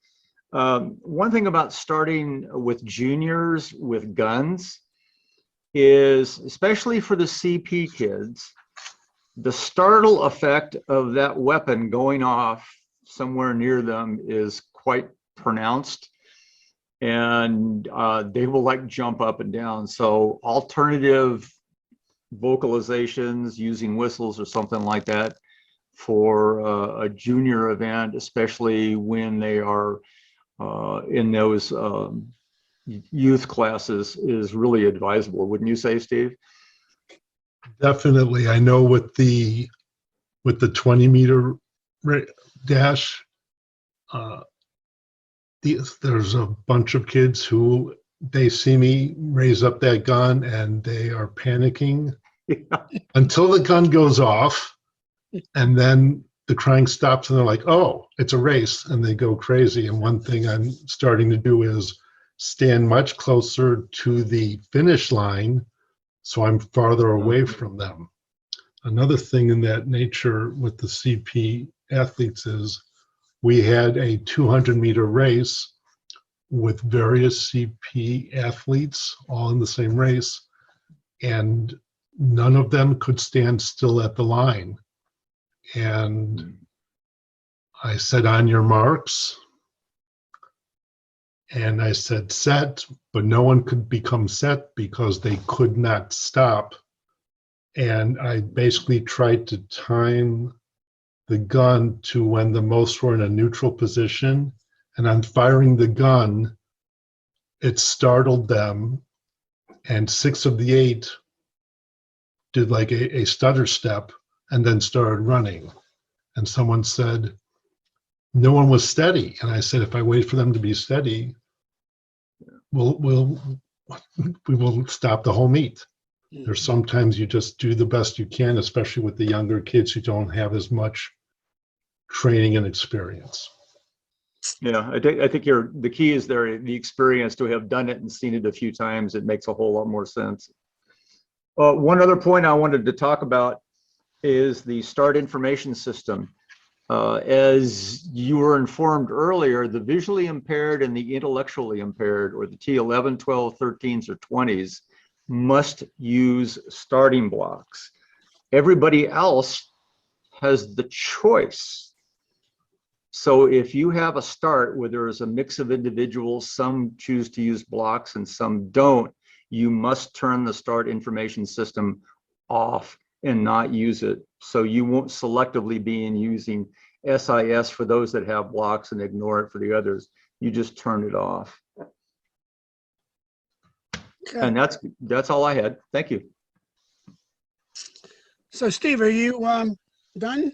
One thing about starting with juniors with guns is, especially for the CP kids, the startle effect of that weapon going off somewhere near them is quite pronounced, and they will like jump up and down. So alternative vocalizations using whistles or something like that for a junior event, especially when they are in those youth classes, is really advisable. Wouldn't you say, Steve? Definitely. I know with the 20-meter dash, there's a bunch of kids who they see me raise up that gun and they are panicking until the gun goes off, and then the crying stops and they're like, oh, it's a race, and they go crazy. And one thing I'm starting to do is stand much closer to the finish line so I'm farther away from them. Another thing in that nature with the CP athletes is we had a 200-meter race with various CP athletes all in the same race, and none of them could stand still at the line. And I said, on your marks, and I said set, but no one could become set because they could not stop. And I basically tried to time the gun to when the most were in a neutral position. And on firing the gun, it startled them. And 6 of the 8 did like a stutter step and then started running. And someone said, no one was steady. And I said, if I wait for them to be steady, we will stop the whole meet. There's sometimes you just do the best you can, especially with the younger kids who don't have as much training and experience. Yeah, I think the key is the experience, to have done it and seen it a few times. It makes a whole lot more sense. One other point I wanted to talk about is the START information system. As you were informed earlier, the visually impaired and the intellectually impaired, or the T11, 12, 13s, or 20s, must use starting blocks. Everybody else has the choice. So if you have a start where there is a mix of individuals, some choose to use blocks and some don't, you must turn the START information system off and not use it. So you won't selectively be in using SIS for those that have blocks and ignore it for the others. You just turn it off. Okay. And that's all I had. Thank you. So Steve, are you done?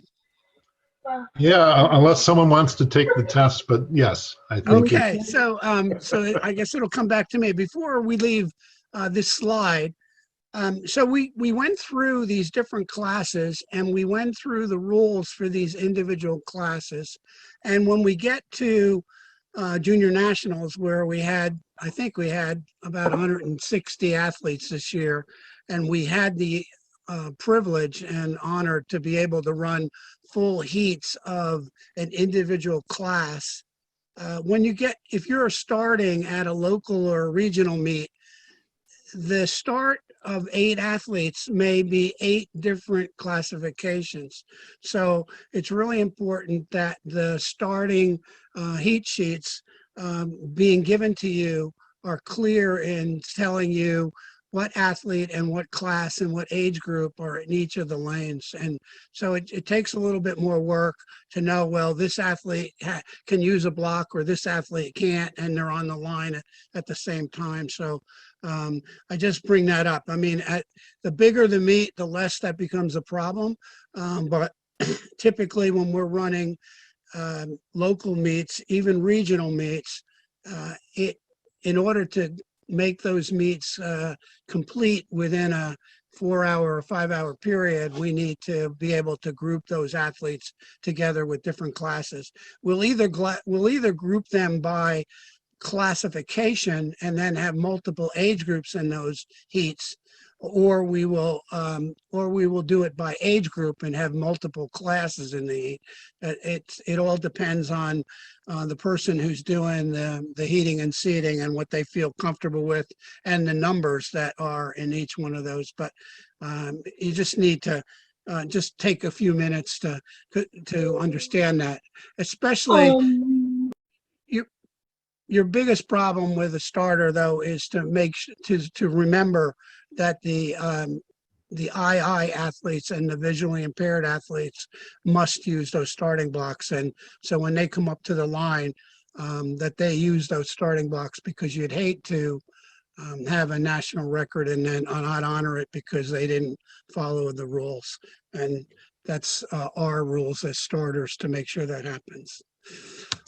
Yeah, unless someone wants to take the test, but yes, I think. Okay, so I guess it'll come back to me. Before we leave this slide, so we went through these different classes and we went through the rules for these individual classes. And when we get to junior nationals, where I think we had about 160 athletes this year, and we had the privilege and honor to be able to run full heats of an individual class. If you're starting at a local or regional meet, the start of 8 athletes may be 8 different classifications. So it's really important that the starting heat sheets being given to you are clear in telling you what athlete and what class and what age group are in each of the lanes. And so it takes a little bit more work to know, well, this athlete can use a block or this athlete can't, and they're on the line at the same time. So I just bring that up. I mean, the bigger the meet, the less that becomes a problem. But typically when we're running local meets, even regional meets, in order to make those meets complete within a 4-hour or 5-hour period, we need to be able to group those athletes together with different classes. We'll either group them by classification and then have multiple age groups in those heats, or we will do it by age group and have multiple classes in the heat. It all depends on the person who's doing the heating and seating and what they feel comfortable with and the numbers that are in each one of those. But you just need to just take a few minutes to understand that, especially your biggest problem with a starter, though, is to remember that the II athletes and the visually impaired athletes must use those starting blocks. And so when they come up to the line, that they use those starting blocks, because you'd hate to have a national record and then not honor it because they didn't follow the rules. And that's our rules as starters to make sure that happens.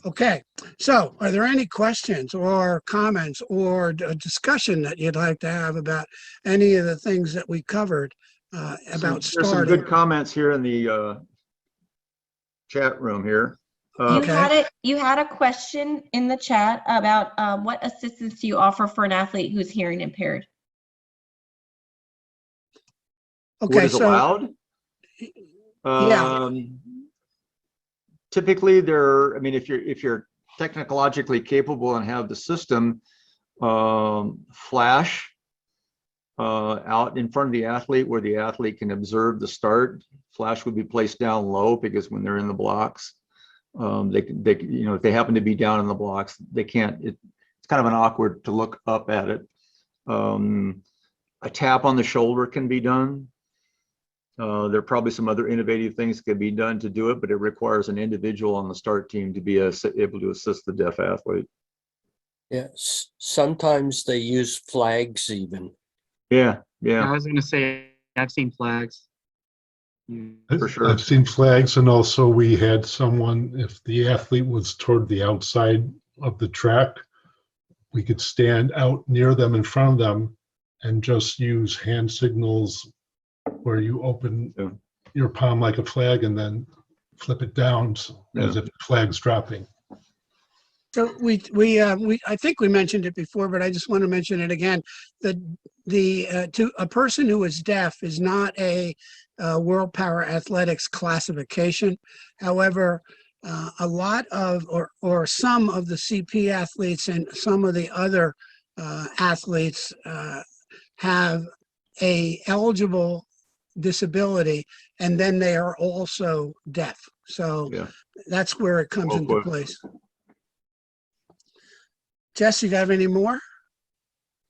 Okay, so are there any questions or comments or a discussion that you'd like to have about any of the things that we covered about There's some starting? good comments here in the chat room here. You had a question in the chat about what assistance do you offer for an athlete who's hearing impaired? What Okay, is so allowed? yeah. Typically, I mean, if you're technologically capable and have the system, flash out in front of the athlete where the athlete can observe the start. Flash would be placed down low, because when they're in the blocks, they if they happen to be down in the blocks, they can't. It's kind of an awkward to look up at it. A tap on the shoulder can be done. There are probably some other innovative things that can be done to do it, but it requires an individual on the start team to be able to assist the deaf athlete. Yes, sometimes they use flags even. Yeah. I was going to say, I've seen flags. For sure. I've seen flags, and also we had someone, if the athlete was toward the outside of the track, we could stand out near them, in front of them, and just use hand signals where you open your palm like a flag and then flip it down as if the flag's dropping. So I think we mentioned it before, but I just want to mention it again. To a person who is deaf is not a World Para Athletics classification. However, a lot of or some of the CP athletes and some of the other athletes have a eligible disability, and then they are also deaf. So that's where it comes into place. Jess, you have any more?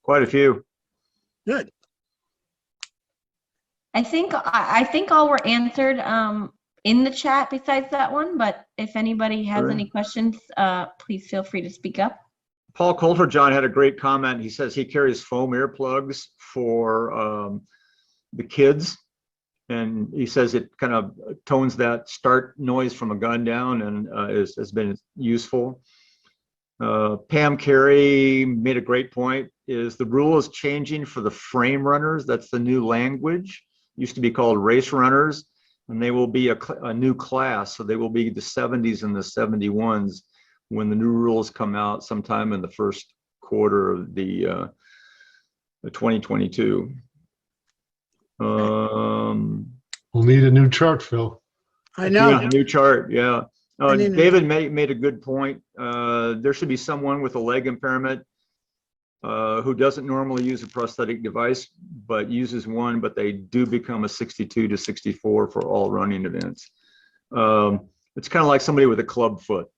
Quite a few. Good. I think all were answered in the chat besides that one, but if anybody has Sure. any questions, please feel free to speak up. Paul Coulter-John had a great comment. He says he carries foam earplugs for the kids. And he says it kind of tones that start noise from a gun down and has been useful. Pam Carey made a great point, is the rule is changing for the frame runners. That's the new language. Used to be called race runners, and they will be a new class. So they will be the 70s and the 71s when the new rules come out sometime in the first quarter of the 2022. We'll need a new chart, Phil. I know. A new chart, yeah. I need a- David made a good point. There should be someone with a leg impairment who doesn't normally use a prosthetic device, but uses one, but they do become a 62 to 64 for all running events. It's kind of like somebody with a club foot.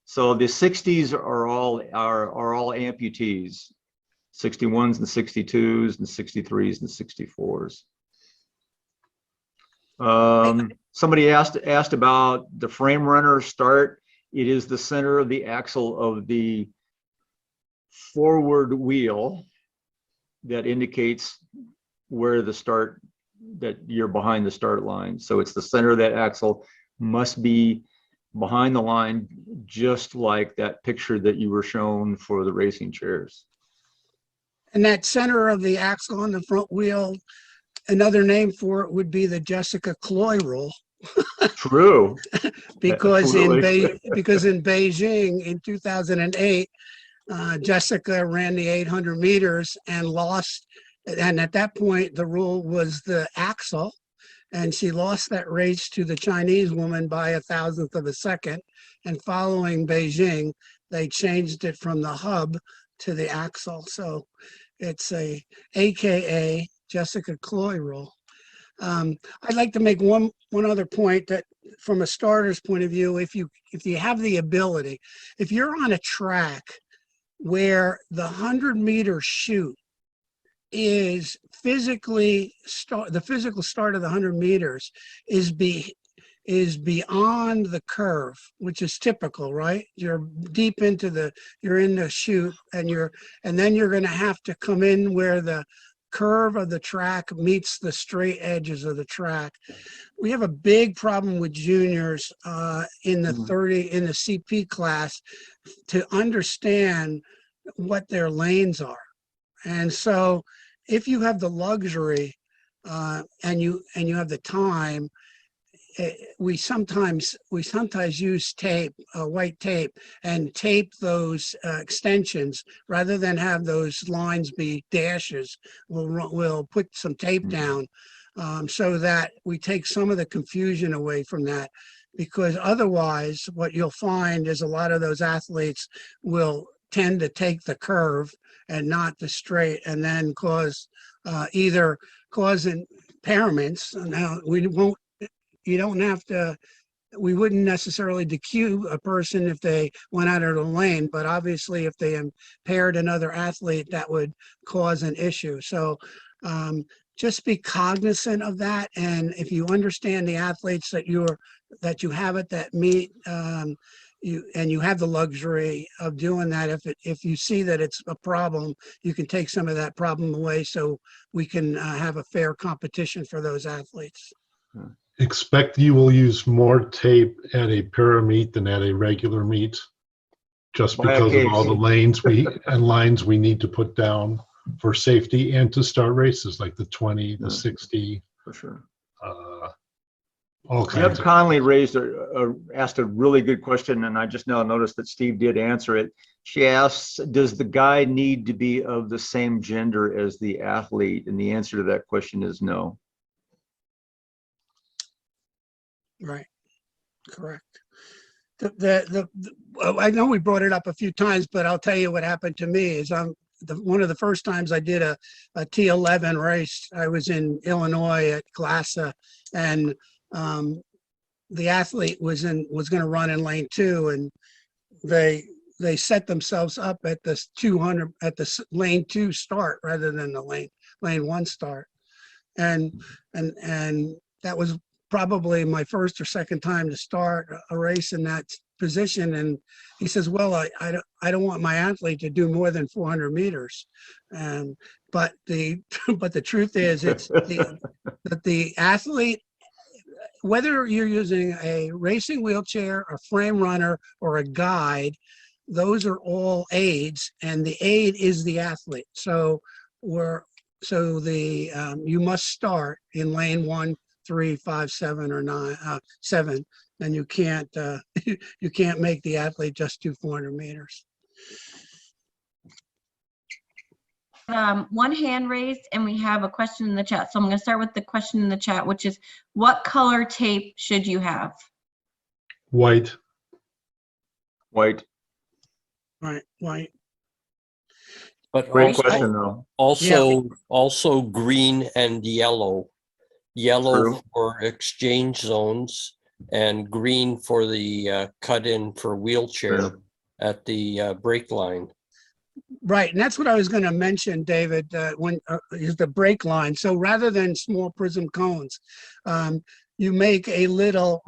So the 60s are all amputees, 61s and 62s and 63s and 64s. Somebody asked about the frame runner start. It is the center of the axle of the forward wheel that indicates where the start, that you're behind the start line. So it's the center of that axle must be behind the line, just like that picture that you were shown for the racing chairs. And that center of the axle on the front wheel, another name for it would be the Jessica Cloy rule. True. Because in Absolutely. because in Beijing in 2008, Jessica ran the 800 meters and lost. And at that point, the rule was the axle, and she lost that race to the Chinese woman by 1,000th of a second. And following Beijing, they changed it from the hub to the axle. So it's a AKA Jessica Cloy rule. I'd like to make one other point, that from a starter's point of view, if you have the ability, if you're on a track where the 100-meter chute is the physical start of the 100 meters is beyond the curve, which is typical, right? You're deep into you're in the chute, and then you're going to have to come in where the curve of the track meets the straight edges of the track. We have a big problem with juniors in the CP class to understand what their lanes are. And so if you have the luxury and you have the time, we sometimes use tape, white tape, and tape those extensions rather than have those lines be dashes. We'll put some tape down so that we take some of the confusion away from that, because otherwise what you'll find is a lot of those athletes will tend to take the curve and not the straight, and then cause impairments. Now, we wouldn't necessarily DQ a person if they went out of the lane, but obviously if they impaired another athlete, that would cause an issue. So just be cognizant of that. And if you understand the athletes that you have at that meet, you have the luxury of doing that. If you see that it's a problem, you can take some of that problem away, so we can have a fair competition for those athletes. Expect you will use more tape at a para meet than at a regular meet, just because of all the lanes lines we need to put down for safety and to start races like the 20, the 60. For sure. All kinds Jeff Conley asked a really good question, and I just now noticed that Steve did answer it. She asks, does the guy need to be of the same gender as the athlete? And the answer to that question is no. Right, correct. I know we brought it up a few times, but I'll tell you what happened to me is one of the first times I did a T11 race, I was in Illinois at Glassa, and the athlete was going to run in lane 2, and they set themselves up at this 200 at the lane 2 start rather than the lane 1 start. and that was probably my first or second time to start a race in that position. And he says, well, I don't want my athlete to do more than 400 meters. But the truth is, it's that the athlete, whether you're using a racing wheelchair, a frame runner, or a guide, those are all aids, and the aid is the athlete. So you must start in lane 1, 3, 5, 7, or 9, 7, and you can't you can't make the athlete just do 400 meters. One hand raised, and we have a question in the chat. So I'm going to start with the question in the chat, which is, what color tape should you have? White. White. Right. But Great question, though. also green and yellow. Yellow True. for exchange zones and green for the cut in for wheelchair True. at the brake line. Right, and that's what I was going to mention, David, when is the brake line. So rather than small prism cones, you make a little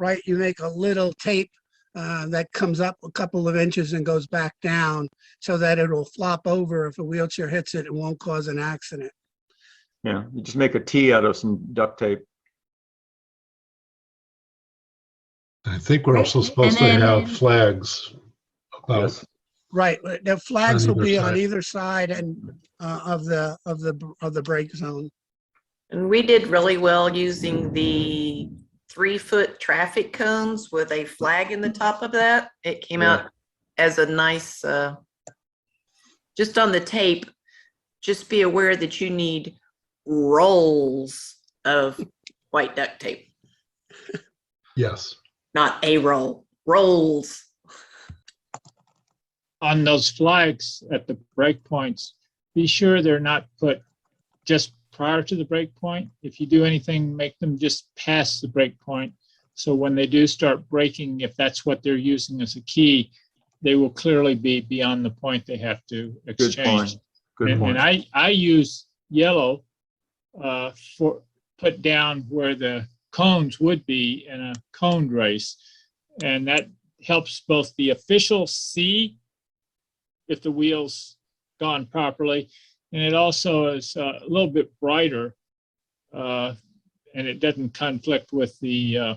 tape that comes up a couple of inches and goes back down, so that it'll flop over. If a wheelchair hits it, it won't cause an accident. Yeah, you just make a T out of some duct tape. I think we're also Great. supposed And to then- have flags about Yes. Right, the flags On will either be on side. either side and of the brake zone. And we did really well using the 3-foot traffic cones with a flag in the top of that. It came Yeah. out as a nice, just on the tape, just be aware that you need rolls of white duct tape, yes. not a roll, rolls. On those flags at the breakpoints, be sure they're not put just prior to the breakpoint. If you do anything, make them just past the breakpoint. So when they do start braking, if that's what they're using as a key, they will clearly be beyond the point they have to Good exchange. point. Good point. And I use yellow for put down where the cones would be in a coned race. And that helps both the official see if the wheel's gone properly, and it also is a little bit brighter, and it doesn't conflict with the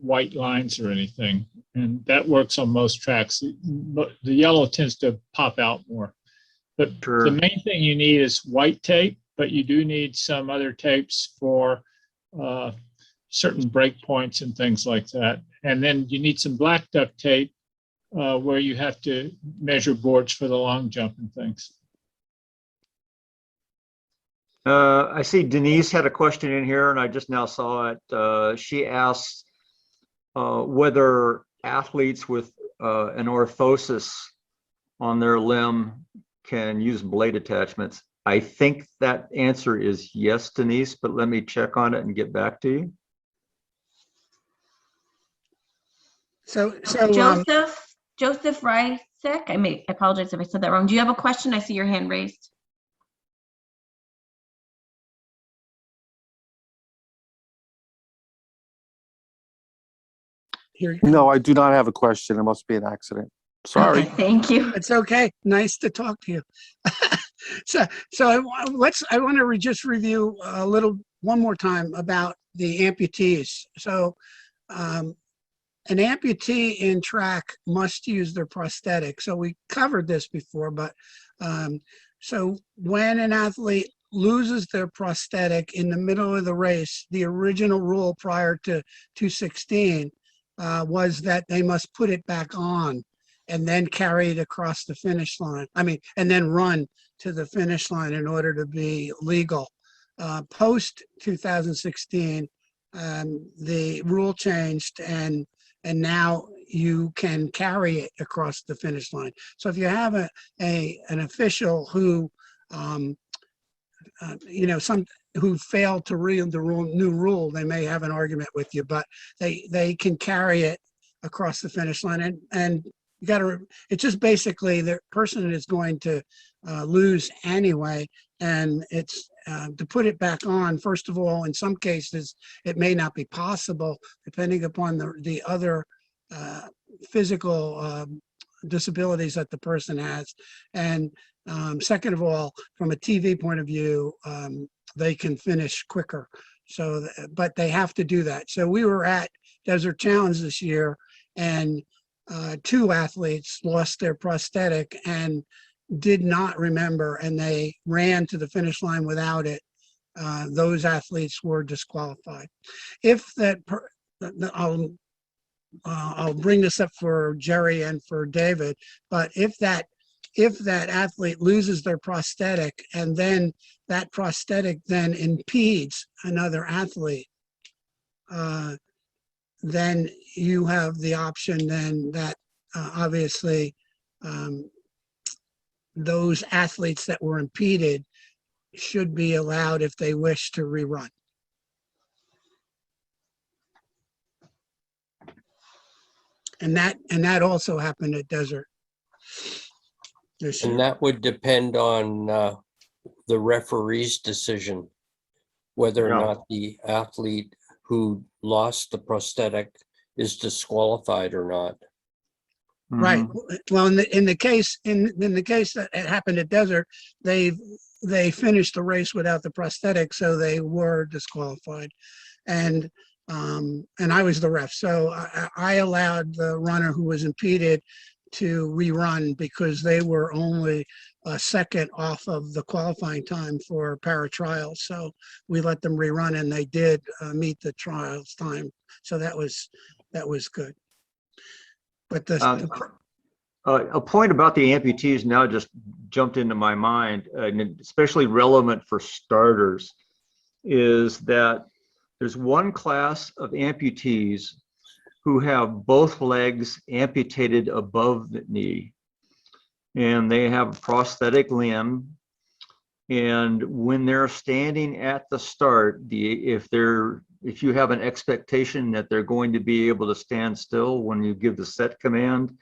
white lines or anything. And that works on most tracks. But the yellow tends to pop out more. But Sure. the main thing you need is white tape, but you do need some other tapes for certain breakpoints and things like that. And then you need some black duct tape where you have to measure boards for the long jump and things. I see Denise had a question in here, and I just now saw it. She asked whether athletes with an orthosis on their limb can use blade attachments. I think that answer is yes, Denise, but let me check on it and get back to you. So Joseph Rysek, I apologize if I said that wrong. Do you have a question? I see your hand raised. here, No, I do not have a question. It must be an accident. Sorry. Okay, thank you. it's okay. Nice to talk to you. So I want to just review one more time about the amputees. So an amputee in track must use their prosthetic. So we covered this before, but so when an athlete loses their prosthetic in the middle of the race, the original rule prior to 216 was that they must put it back on and then carry it across the finish line. And then run to the finish line in order to be legal. Post 2016, the rule changed, and now you can carry it across the finish line. So if you have an official who, who failed to read the new rule, they may have an argument with you, but they can carry it across the finish line. And you it's just basically the person is going to lose anyway, and it's to put it back on. First of all, in some cases, it may not be possible depending upon the other physical disabilities that the person has. And second of all, from a TV point of view, they can finish quicker. So, but they have to do that. So we were at Desert Challenge this year, and 2 athletes lost their prosthetic and did not remember, and they ran to the finish line without it. Those athletes were disqualified. If that, I'll bring this up for Jerry and for David, but if that athlete loses their prosthetic and then that prosthetic then impedes another athlete, then you have the option then that obviously those athletes that were impeded should be allowed, if they wish, to rerun. And that also happened at Desert this year. And that would depend on the referee's decision, whether or Yeah. not the athlete who lost the prosthetic is disqualified or not. Right. Well, in the case that it happened at Desert, they finished the race without the prosthetic, so they were disqualified. And I was the ref, so I allowed the runner who was impeded to rerun because they were only a second off of the qualifying time for para trials. So we let them rerun, and they did meet the trials time. So that was good. But a point about the amputees now just jumped into my mind, and especially relevant for starters, is that there's one class of amputees who have both legs amputated above the knee, and they have a prosthetic limb. And when they're standing at the start, if you have an expectation that they're going to be able to stand still when you give the set command,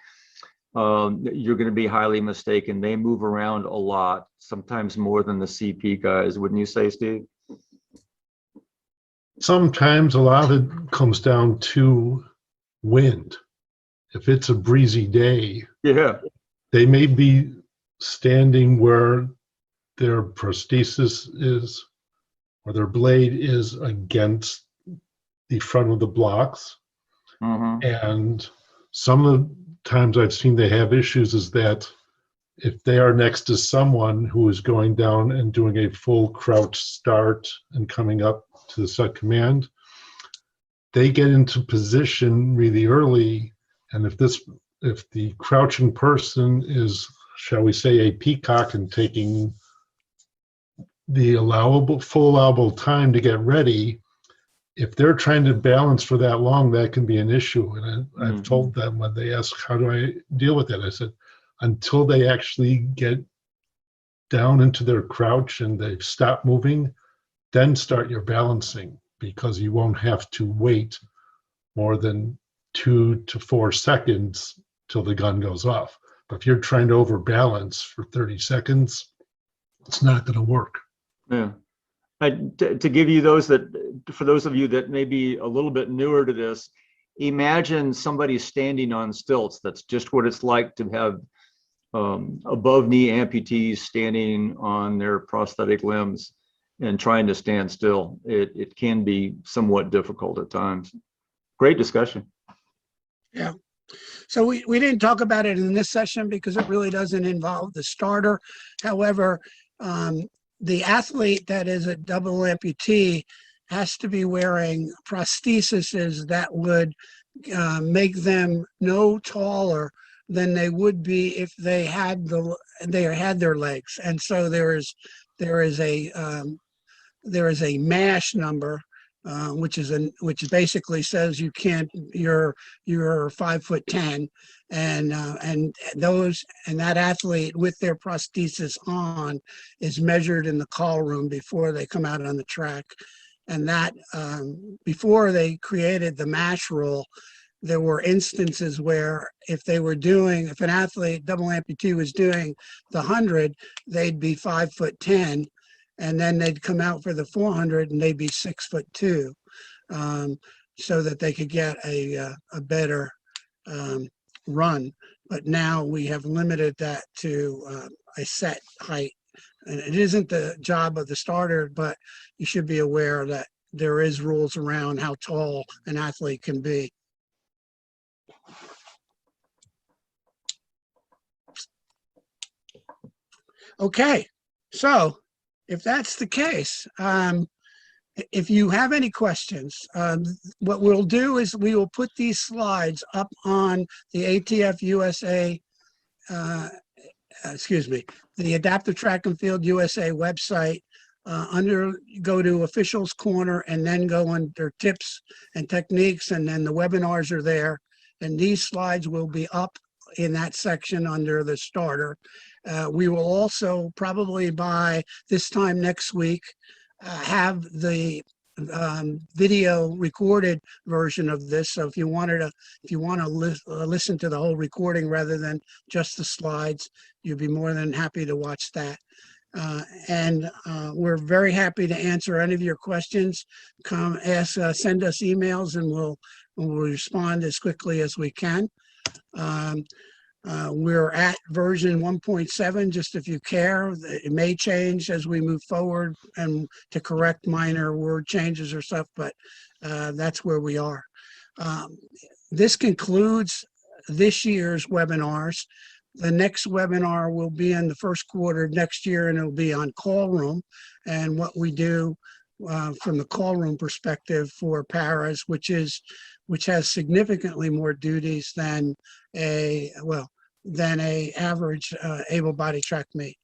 you're going to be highly mistaken. They move around a lot, sometimes more than the CP guys. Wouldn't you say, Steve? Sometimes a lot of it comes down to wind. If it's a breezy day, Yeah. they may be standing where their prosthesis is, or their blade is against the front of the blocks. And some of the times I've seen they have issues is that if they are next to someone who is going down and doing a full crouch start and coming up to the set command, they get into position really early. And if the crouching person is, shall we say, a peacock and taking the full allowable time to get ready, if they're trying to balance for that long, that can be an issue. And I've told them when they ask, how do I deal with it? I said, until they actually get down into their crouch and they stop moving, then start your balancing, because you won't have to wait more than 2 to 4 seconds till the gun goes off. But if you're trying to overbalance for 30 seconds, it's not going to work. Yeah. To give you for those of you that may be a little bit newer to this, imagine somebody standing on stilts. That's just what it's like to have above knee amputees standing on their prosthetic limbs and trying to stand still. It can be somewhat difficult at times. Great discussion. Yeah. So we didn't talk about it in this session because it really doesn't involve the starter. However, the athlete that is a double amputee has to be wearing prostheses that would make them no taller than they would be if they had their legs. And so there is a MASH number, which basically says you're 5'10", and that athlete with their prosthesis on is measured in the call room before they come out on the track. And that before they created the MASH rule, there were instances where if an athlete, double amputee, was doing the 100, they'd be 5'10", and then they'd come out for the 400 and they'd be 6'2", so that they could get a better run. But now we have limited that to a set height. And it isn't the job of the starter, but you should be aware that there is rules around how tall an athlete can be. Okay, so if that's the case, if you have any questions, what we'll do is we will put these slides up on the ATF USA, the Adaptive Track and Field USA website. Go to Officials Corner and then go under Tips and Techniques, and then the webinars are there. And these slides will be up in that section under the starter. We will also probably by this time next week have the video recorded version of this. So if you want to listen to the whole recording rather than just the slides, you'd be more than happy to watch that. And we're very happy to answer any of your questions. Send us emails, and we'll respond as quickly as we can. We're at version 1.7, just if you care. It may change as we move forward and to correct minor word changes or stuff, but that's where we are. This concludes this year's webinars. The next webinar will be in the first quarter next year, and it'll be on call room and what we do from the call room perspective for paras, which has significantly more duties than a average able-bodied track meet.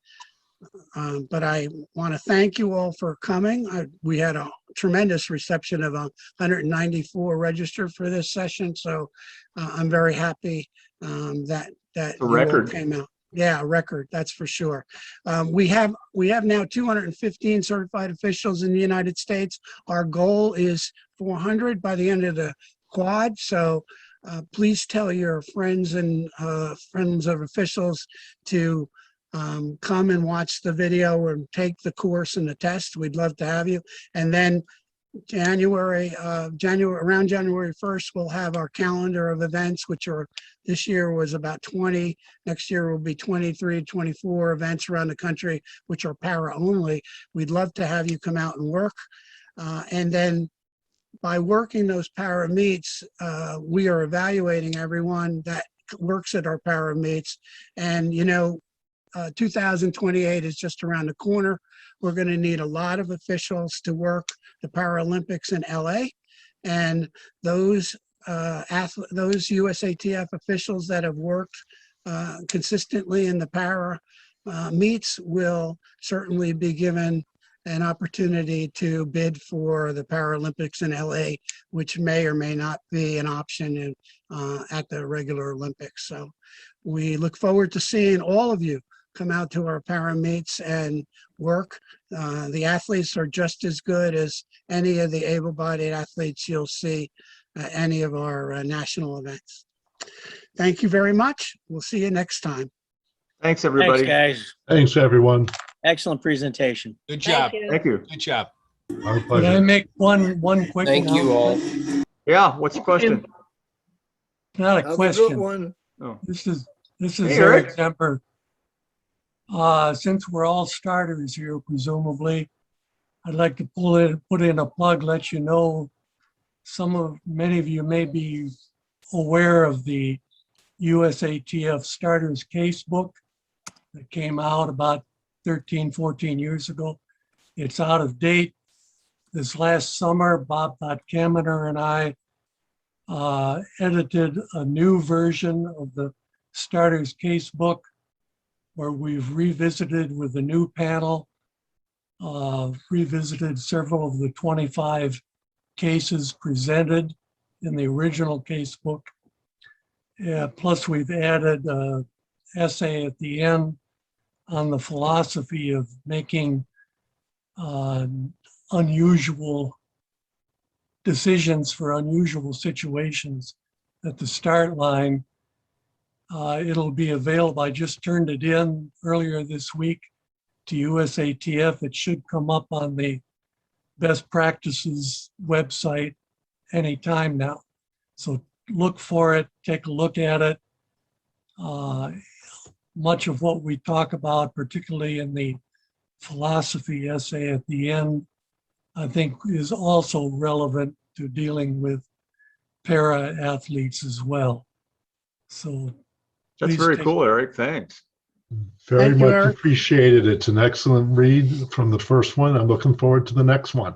But I want to thank you all for coming. We had a tremendous reception of 194 registered for this session, so I'm very happy that you all came out. Yeah, a record, that's for sure. We have now 215 certified officials in the United States. Our goal is 400 by the end of the quad. So please tell your friends and friends of officials to come and watch the video or take the course and the test. We'd love to have you. And then around January 1st, we'll have our calendar of events, which are, this year was about 20. Next year will be 23, 24 events around the country, which are para only. We'd love to have you come out and work. And then by working those para meets, we are evaluating everyone that works at our para meets. And 2028 is just around the corner. We're going to need a lot of officials to work the Paralympics in LA, and those USATF officials that have worked consistently in the para meets will certainly be given an opportunity to bid for the Paralympics in LA, which may or may not be an option at the regular Olympics. So we look forward to seeing all of you come out to our para meets and work. The athletes are just as good as any of the able-bodied athletes you'll see at any of our national events. Thank you very much. We'll see you next time. Thanks, everybody. Thanks, guys. Thanks, everyone. Excellent presentation. Good job. Thank you. Good job. Our Could I pleasure. make one quick Thank you all. announcement? Yeah, what's the question? Not a Have a good question. one. Oh. This is Hey, Eric Eric. Zemper. Since we're all starters here, presumably, I'd like to put in a plug, let you know, many of you may be aware of the USATF Starters Casebook that came out about 13, 14 years ago. It's out of date. This last summer, Bob Kaminer and I edited a new version of the Starters Casebook, where we've revisited with a new panel, revisited several of the 25 cases presented in the original casebook. Plus we've added an essay at the end on the philosophy of making unusual decisions for unusual situations at the start line. It'll be available. I just turned it in earlier this week to USATF. It should come up on the best practices website anytime now. So look for it, take a look at it. Much of what we talk about, particularly in the philosophy essay at the end, I think is also relevant to dealing with para athletes as well. So That's please very take- cool, Eric. Thanks. Very Thank you, much Eric. appreciated. It's an excellent read from the first one. I'm looking forward to the next one.